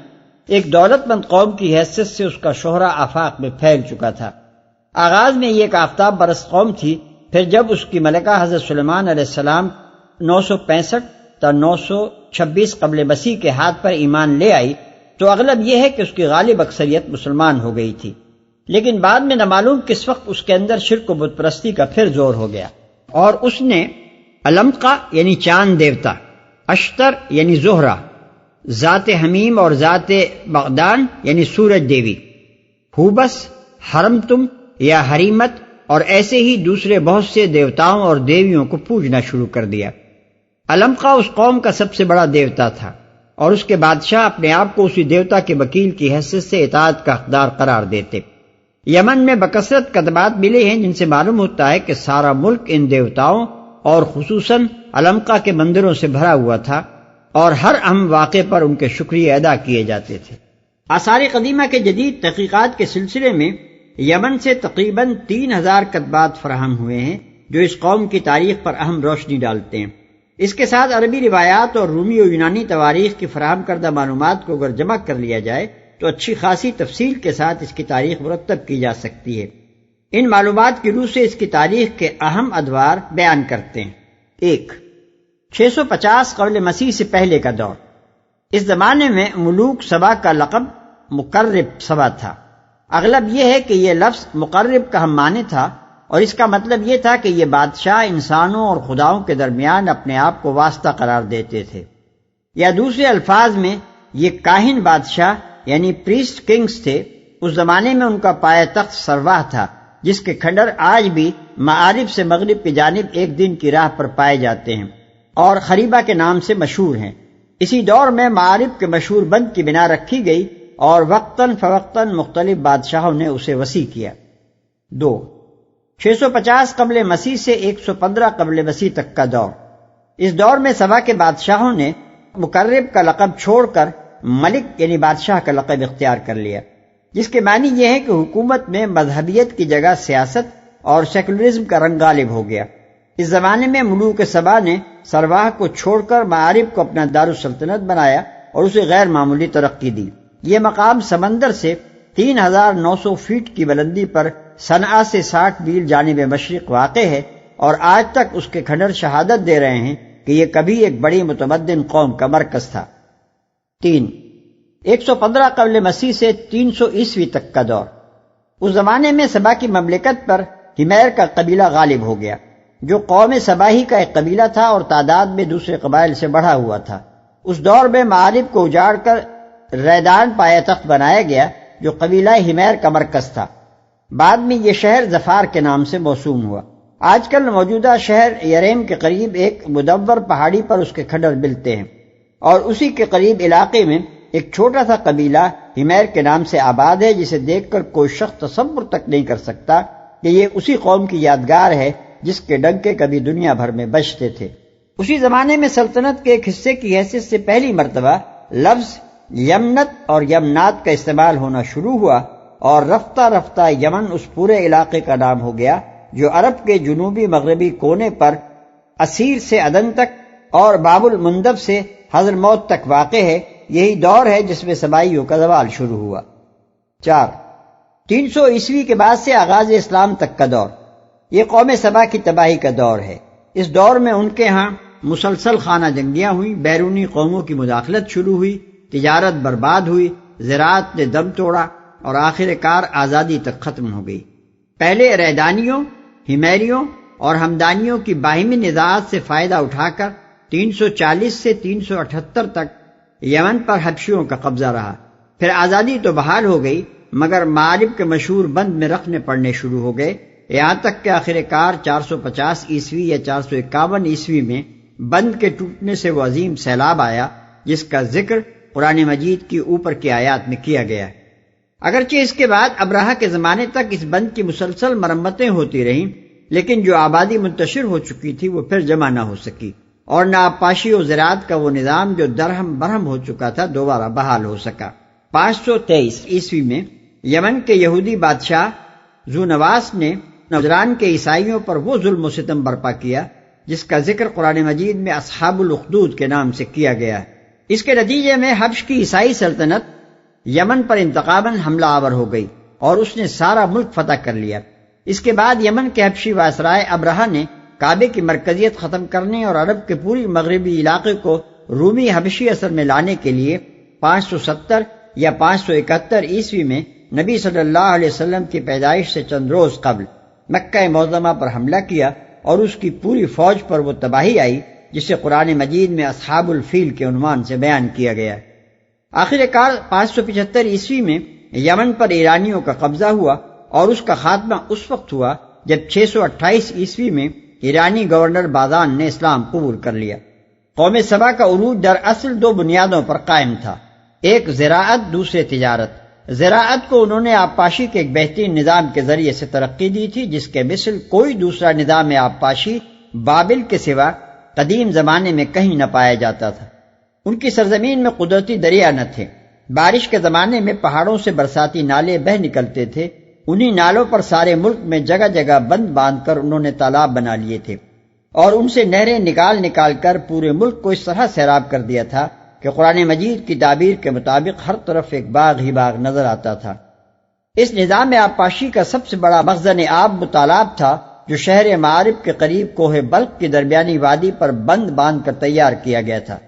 ایک دولت مند قوم کی حیثیت سے اس کا شہرہ آفاق میں پھیل چکا تھا۔ آغاز میں یہ ایک آفتاب پرست قوم تھی، پھر جب اس کی ملکہ حضرت سلیمان علیہ السلام 965 تا 926 قبل مسیح کے ہاتھ پر ایمان لے آئی تو اغلب یہ ہے کہ اس کی غالب اکثریت مسلمان ہو گئی تھی، لیکن بعد میں نہ معلوم کس وقت اس کے اندر شرک و بت پرستی کا پھر زور ہو گیا اور اس نے علمقہ یعنی چاند دیوتا، اشتر یعنی زہرہ، ذات حمیم اور ذات بغدان یعنی سورج دیوی، ہوبس، حرمتم یا حریمت اور ایسے ہی دوسرے بہت سے دیوتاؤں اور دیویوں کو پوجنا شروع کر دیا۔ علمقہ اس قوم کا سب سے بڑا دیوتا تھا اور اس کے بادشاہ اپنے آپ کو اسی دیوتا کے وکیل کی حیثیت سے اطاعت کا حقدار قرار دیتے۔ یمن میں بکثرت کتبات ملے ہیں جن سے معلوم ہوتا ہے کہ سارا ملک ان دیوتاؤں اور خصوصاً علمقہ کے مندروں سے بھرا ہوا تھا اور ہر اہم واقعے پر ان کے شکریہ ادا کیے جاتے تھے۔ آثار قدیمہ کے جدید تحقیقات کے سلسلے میں یمن سے تقریباً 3000 کتبات فراہم ہوئے ہیں جو اس قوم کی تاریخ پر اہم روشنی ڈالتے ہیں۔ اس کے ساتھ عربی روایات اور رومی و یونانی تواریخ کی فراہم کردہ معلومات کو اگر جمع کر لیا جائے تو اچھی خاصی تفصیل کے ساتھ اس کی تاریخ مرتب کی جا سکتی ہے۔ ان معلومات کی روح سے اس کی تاریخ کے اہم ادوار بیان کرتے ہیں۔ 1. 650 قبل مسیح سے پہلے کا دور۔ اس زمانے میں ملوک سبا کا لقب مقرب سبا تھا۔ اغلب یہ ہے کہ یہ لفظ مقرب کا ہم معنی تھا اور اس کا مطلب یہ تھا کہ یہ بادشاہ انسانوں اور خداؤں کے درمیان اپنے آپ کو واسطہ قرار دیتے تھے، یا دوسرے الفاظ میں یہ کاہن بادشاہ یعنی پریسٹ کنگز تھے۔ اس زمانے میں ان کا پایہ تخت سرواہ تھا جس کے کھنڈر آج بھی معارب سے مغرب کی جانب ایک دن کی راہ پر پائے جاتے ہیں اور خریبہ کے نام سے مشہور ہیں۔ اسی دور میں معارب کے مشہور بند کی بنا رکھی گئی اور وقتاً فوقتاً مختلف بادشاہوں نے اسے وسیع کیا۔ 2. 650 قبل مسیح سے 115 قبل مسیح تک کا دور۔ اس دور میں سبا کے بادشاہوں نے مقرب کا لقب چھوڑ کر ملک یعنی بادشاہ کا لقب اختیار کر لیا، جس کے معنی یہ ہے کہ حکومت میں مذہبیت کی جگہ سیاست اور سیکولرزم کا رنگ غالب ہو گیا۔ اس زمانے میں ملوک سبا نے سرواہ کو چھوڑ کر معارب کو اپنا دارالسلطنت بنایا اور اسے غیر معمولی ترقی دی۔ یہ مقام سمندر سے 3900 فیٹ کی بلندی پر صنعاء سے 60 میل جانب مشرق واقع ہے اور آج تک اس کے کھنڈر شہادت دے رہے ہیں کہ یہ کبھی ایک بڑی متمدن قوم کا مرکز تھا۔ 3. 115 قبل مسیح سے 300 عیسوی تک کا دور۔ اس زمانے میں سبا کی مملکت پر ہمیر کا قبیلہ غالب ہو گیا جو قوم سبا ہی کا ایک قبیلہ تھا اور تعداد میں دوسرے قبائل سے بڑھا ہوا تھا۔ اس دور میں معارب کو اجاڑ کر ریدان پایہ تخت بنایا گیا جو قبیلہ ہمیر کا مرکز تھا۔ بعد میں یہ شہر ظفار کے نام سے موسوم ہوا۔ آج کل موجودہ شہر یریم کے قریب ایک مدور پہاڑی پر اس کے کھڈر ملتے ہیں، اور اسی کے قریب علاقے میں ایک چھوٹا سا قبیلہ ہمیر کے نام سے آباد ہے، جسے دیکھ کر کوئی شخص تصور تک نہیں کر سکتا کہ یہ اسی قوم کی یادگار ہے جس کے ڈنکے کبھی دنیا بھر میں بجتے تھے۔ اسی زمانے میں سلطنت کے ایک حصے کی حیثیت سے پہلی مرتبہ لفظ یمنت اور یمنات کا استعمال ہونا شروع ہوا، اور رفتہ رفتہ یمن اس پورے علاقے کا نام ہو گیا جو عرب کے جنوبی مغربی کونے پر اسیر سے عدن تک اور باب المندب سے حضرموت تک واقع ہے۔ یہی دور ہے جس میں سبائیوں کا زوال شروع ہوا۔ 4. 300 عیسوی کے بعد سے آغاز اسلام تک کا دور، یہ قوم سبا کی تباہی کا دور ہے۔ اس دور میں ان کے ہاں مسلسل خانہ جنگیاں ہوئیں، بیرونی قوموں کی مداخلت شروع ہوئی، تجارت برباد ہوئی، زراعت نے دم توڑا اور آخر کار آزادی تک ختم ہو گئی۔ پہلے ریدانیوں، ہمیریوں اور ہمدانیوں کی باہمی نزاعات سے فائدہ اٹھا کر 340 سے 378 تک یمن پر حبشیوں کا قبضہ رہا۔ پھر آزادی تو بحال ہو گئی، مگر معارب کے مشہور بند میں رکھنے پڑنے شروع ہو گئے، یہاں تک کہ آخر کار 450 عیسوی یا 451 عیسوی میں بند کے ٹوٹنے سے وہ عظیم سیلاب آیا جس کا ذکر قرآن مجید کی اوپر کی آیات میں کیا گیا ہے۔ اگرچہ اس کے بعد ابراہہ کے زمانے تک اس بند کی مسلسل مرمتیں ہوتی رہیں، لیکن جو آبادی منتشر ہو چکی تھی وہ پھر جمع نہ ہو سکی، اور نہ آبپاشی و زراعت کا وہ نظام جو درہم برہم ہو چکا تھا دوبارہ بحال ہو سکا۔ 523 عیسوی میں یمن کے یہودی بادشاہ ذونواس نے نجران کے عیسائیوں پر وہ ظلم و ستم برپا کیا جس کا ذکر قرآن مجید میں اصحاب الاخدود کے نام سے کیا گیا ہے۔ اس کے نتیجے میں حبش کی عیسائی سلطنت یمن پر انتقاماً حملہ آور ہو گئی اور اس نے سارا ملک فتح کر لیا۔ اس کے بعد یمن کے حبشی وائسرائے ابرہہ نے کعبے کی مرکزیت ختم کرنے اور عرب کے پوری مغربی علاقے کو رومی حبشی اثر میں لانے کے لیے 570 یا 571 عیسوی میں نبی صلی اللہ علیہ وسلم کی پیدائش سے چند روز قبل مکہ معظمہ پر حملہ کیا، اور اس کی پوری فوج پر وہ تباہی آئی جسے قرآن مجید میں اصحاب الفیل کے عنوان سے بیان کیا گیا ہے۔ آخر کار 575 عیسوی میں یمن پر ایرانیوں کا قبضہ ہوا، اور اس کا خاتمہ اس وقت ہوا جب 628 عیسوی میں ایرانی گورنر بازان نے اسلام قبول کر لیا۔ قوم سبا کا عروج دراصل دو بنیادوں پر قائم تھا، ایک زراعت، دوسرے تجارت۔ زراعت کو انہوں نے آبپاشی کے ایک بہترین نظام کے ذریعے سے ترقی دی تھی جس کے مثل کوئی دوسرا نظام آبپاشی بابل کے سوا قدیم زمانے میں کہیں نہ پایا جاتا تھا۔ ان کی سرزمین میں قدرتی دریا نہ تھے، بارش کے زمانے میں پہاڑوں سے برساتی نالے بہہ نکلتے تھے، انہی نالوں پر سارے ملک میں جگہ جگہ بند باندھ کر انہوں نے تالاب بنا لیے تھے، اور ان سے نہریں نکال نکال کر پورے ملک کو اس طرح سیراب کر دیا تھا کہ قرآن مجید کی تعبیر کے مطابق ہر طرف ایک باغ ہی باغ نظر آتا تھا۔ اس نظام آبپاشی کا سب سے بڑا مخزن آب وہ تالاب تھا جو شہر معارب کے قریب کوہ بلق کی درمیانی وادی پر بند باندھ کر تیار کیا گیا تھا۔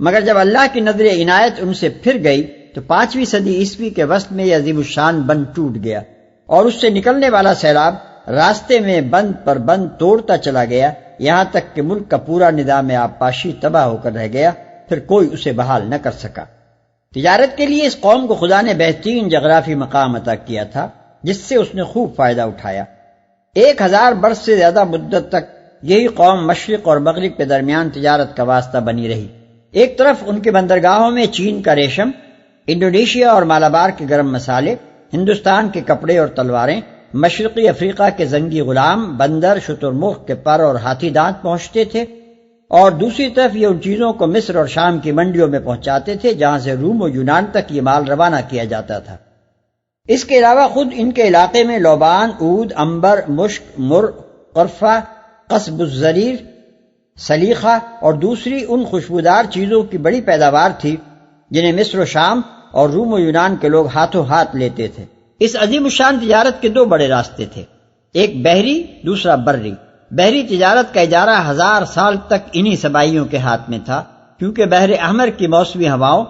مگر جب اللہ کی نظر عنایت ان سے پھر گئی تو 5ویں صدی عیسوی کے وسط میں یہ عظیم الشان بند ٹوٹ گیا، اور اس سے نکلنے والا سیلاب راستے میں بند پر بند توڑتا چلا گیا، یہاں تک کہ ملک کا پورا نظام آبپاشی تباہ ہو کر رہ گیا، پھر کوئی اسے بحال نہ کر سکا۔ تجارت کے لیے اس قوم کو خدا نے بہترین جغرافی مقام عطا کیا تھا جس سے اس نے خوب فائدہ اٹھایا۔ 1000 برس سے زیادہ مدت تک یہی قوم مشرق اور مغرب کے درمیان تجارت کا واسطہ بنی رہی۔ ایک طرف ان کے بندرگاہوں میں چین کا ریشم، انڈونیشیا اور مالابار کے گرم مسالے، ہندوستان کے کپڑے اور تلواریں، مشرقی افریقہ کے زنگی غلام، بندر، شترمرغ کے پر اور ہاتھی دانت پہنچتے تھے، اور دوسری طرف یہ ان چیزوں کو مصر اور شام کی منڈیوں میں پہنچاتے تھے جہاں سے روم و یونان تک یہ مال روانہ کیا جاتا تھا۔ اس کے علاوہ خود ان کے علاقے میں لوبان، عود، عنبر، مشک، مر، قرفہ، قصب الزریر، سلیخہ اور دوسری ان خوشبودار چیزوں کی بڑی پیداوار تھی جنہیں مصر و شام اور روم و یونان کے لوگ ہاتھوں ہاتھ لیتے تھے۔ اس عظیم الشان تجارت کے 2 بڑے راستے تھے، ایک بحری، دوسرا بری۔ بحری تجارت کا اجارہ 1000 سال تک انہی سبائیوں کے ہاتھ میں تھا، کیونکہ بحر احمر کی موسمی ہواؤں،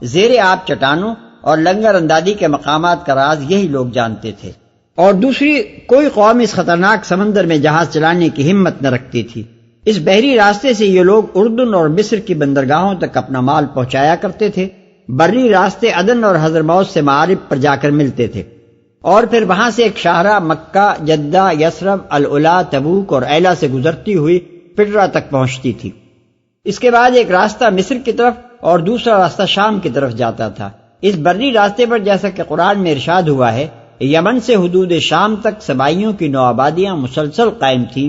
زیر آب چٹانوں اور لنگر اندازی کے مقامات کا راز یہی لوگ جانتے تھے، اور دوسری کوئی قوم اس خطرناک سمندر میں جہاز چلانے کی ہمت نہ رکھتی تھی۔ اس بحری راستے سے یہ لوگ اردن اور مصر کی بندرگاہوں تک اپنا مال پہنچایا کرتے تھے، بری راستے عدن اور حضرموت سے معارب پر جا کر ملتے تھے، اور پھر وہاں سے ایک شاہراہ مکہ، جدہ، یثرب، العلا، تبوک اور ایلا سے گزرتی ہوئی پٹرا تک پہنچتی تھی۔ اس کے بعد ایک راستہ مصر کی طرف اور دوسرا راستہ شام کی طرف جاتا تھا۔ اس بری راستے پر جیسا کہ قرآن میں ارشاد ہوا ہے، یمن سے حدود شام تک سبائیوں کی نوآبادیاں مسلسل قائم تھیں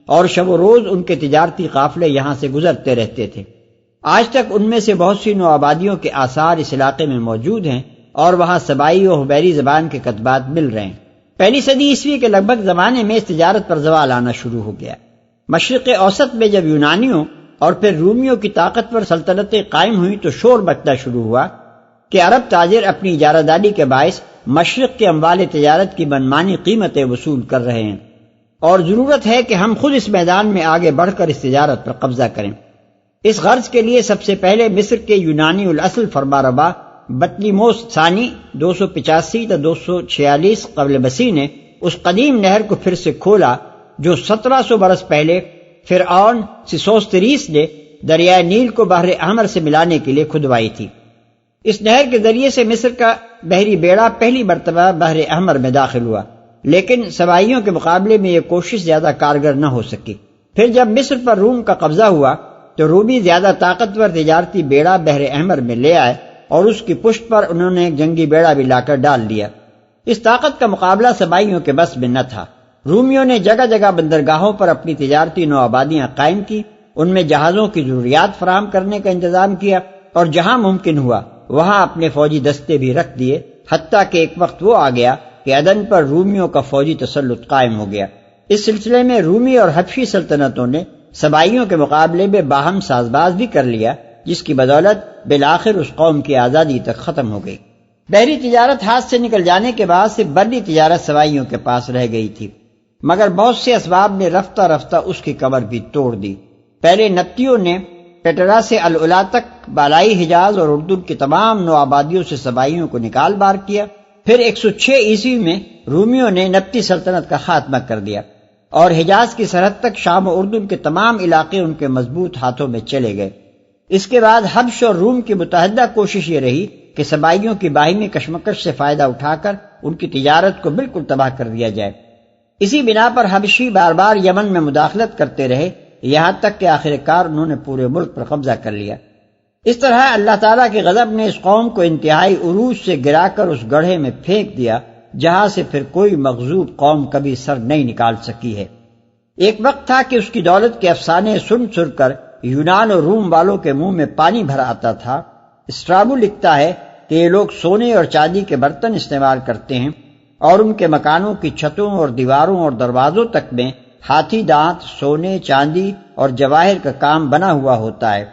اور شب و روز ان کے تجارتی قافلے یہاں سے گزرتے رہتے تھے۔ آج تک ان میں سے بہت سی نوآبادیوں کے آثار اس علاقے میں موجود ہیں اور وہاں سبائی و حبیری زبان کے کتبات مل رہے ہیں۔ پہلی صدی عیسوی کے لگ بھگ زمانے میں اس تجارت پر زوال آنا شروع ہو گیا۔ مشرق اوسط میں جب یونانیوں اور پھر رومیوں کی طاقتور سلطنتیں قائم ہوئیں تو شور مچنا شروع ہوا کہ عرب تاجر اپنی اجارہ داری کے باعث مشرق کے اموال تجارت کی منمانی قیمتیں وصول کر رہے ہیں، اور ضرورت ہے کہ ہم خود اس میدان میں آگے بڑھ کر اس تجارت پر قبضہ کریں۔ اس غرض کے لیے سب سے پہلے مصر کے یونانی الاصل فرمانروا بطلیموس ثانی 285 تا 246 قبل مسیح نے اس قدیم نہر کو پھر سے کھولا جو 1700 برس پہلے فرعون سیسوستریس نے دریائے نیل کو بحر احمر سے ملانے کے لیے کھدوائی تھی۔ اس نہر کے ذریعے سے مصر کا بحری بیڑا پہلی مرتبہ بحر احمر میں داخل ہوا، لیکن سبائیوں کے مقابلے میں یہ کوشش زیادہ کارگر نہ ہو سکی۔ پھر جب مصر پر روم کا قبضہ ہوا تو رومی زیادہ طاقتور تجارتی بیڑا بحر احمر میں لے آئے اور اس کی پشت پر انہوں نے ایک جنگی بیڑا بھی لا کر ڈال دیا۔ اس طاقت کا مقابلہ سبائیوں کے بس میں نہ تھا۔ رومیوں نے جگہ جگہ بندرگاہوں پر اپنی تجارتی نوآبادیاں قائم کی، ان میں جہازوں کی ضروریات فراہم کرنے کا انتظام کیا اور جہاں ممکن ہوا وہاں اپنے فوجی دستے بھی رکھ دیے، حتیٰ کہ ایک وقت وہ آ گیا کہ عدن پر رومیوں کا فوجی تسلط قائم ہو گیا۔ اس سلسلے میں رومی اور حبشی سلطنتوں نے سبائیوں کے مقابلے میں باہم ساز باز بھی کر لیا، جس کی بدولت بالآخر اس قوم کی آزادی تک ختم ہو گئی۔ بحری تجارت ہاتھ سے نکل جانے کے بعد سے بری تجارت سبائیوں کے پاس رہ گئی تھی، مگر بہت سے اسباب نے رفتہ رفتہ اس کی کمر بھی توڑ دی۔ پہلے نبطیوں نے پیٹرا سے العلا تک بالائی حجاز اور اردن کی تمام نوآبادیوں سے سبائیوں کو نکال بار کیا۔ پھر 106 عیسوی میں رومیوں نے نبطی سلطنت کا خاتمہ کر دیا اور حجاز کی سرحد تک شام و اردن کے تمام علاقے ان کے مضبوط ہاتھوں میں چلے گئے۔ اس کے بعد حبش اور روم کی متحدہ کوشش یہ رہی کہ سبائیوں کی باہمی کشمکش سے فائدہ اٹھا کر ان کی تجارت کو بالکل تباہ کر دیا جائے۔ اسی بنا پر حبشی بار بار یمن میں مداخلت کرتے رہے، یہاں تک کہ آخر کار انہوں نے پورے ملک پر قبضہ کر لیا۔ اس طرح اللہ تعالیٰ کے غضب نے اس قوم کو انتہائی عروج سے گرا کر اس گڑھے میں پھینک دیا جہاں سے پھر کوئی مغضوب قوم کبھی سر نہیں نکال سکی ہے۔ ایک وقت تھا کہ اس کی دولت کے افسانے سن سن کر یونان اور روم والوں کے منہ میں پانی بھر آتا تھا۔ اسٹرابو لکھتا ہے کہ یہ لوگ سونے اور چاندی کے برتن استعمال کرتے ہیں اور ان کے مکانوں کی چھتوں اور دیواروں اور دروازوں تک میں ہاتھی دانت، سونے، چاندی اور جواہر کا کام بنا ہوا ہوتا ہے۔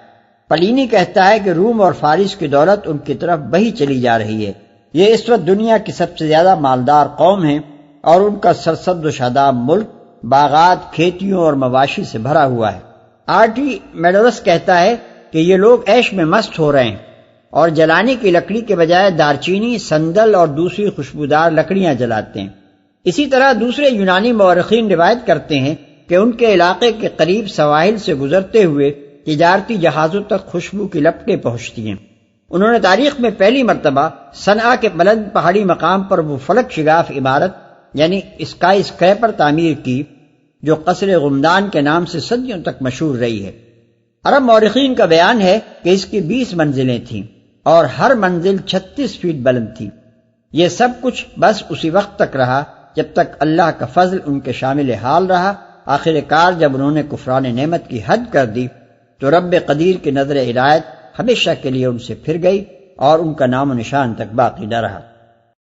پلینی کہتا ہے کہ روم اور فارس کی دولت ان کی طرف بہی چلی جا رہی ہے۔ یہ اس وقت دنیا کی سب سے زیادہ مالدار قوم ہیں اور ان کا سرسبز و شاداب ملک باغات، کھیتیوں اور مواشی سے بھرا ہوا ہے۔ آرٹی میڈورس کہتا ہے کہ یہ لوگ عیش میں مست ہو رہے ہیں اور جلانے کی لکڑی کے بجائے دارچینی، سندل اور دوسری خوشبودار لکڑیاں جلاتے ہیں۔ اسی طرح دوسرے یونانی مورخین روایت کرتے ہیں کہ ان کے علاقے کے قریب سواحل سے گزرتے ہوئے تجارتی جہازوں تک خوشبو کی لپٹیں پہنچتی ہیں۔ انہوں نے تاریخ میں پہلی مرتبہ صنعا کے بلند پہاڑی مقام پر وہ فلک شگاف عمارت یعنی اسکائی اسکریپر تعمیر کی جو قصر غمدان کے نام سے صدیوں تک مشہور رہی ہے۔ عرب مورخین کا بیان ہے کہ اس کی 20 منزلیں تھیں اور ہر منزل 36 فیٹ بلند تھی۔ یہ سب کچھ بس اسی وقت تک رہا جب تک اللہ کا فضل ان کے شامل حال رہا۔ آخر کار جب انہوں نے کفران نعمت کی حد کر دی تو رب قدیر کی نظر عنایت ہمیشہ کے لیے ان سے پھر گئی اور ان کا نام و نشان تک باقی نہ رہا۔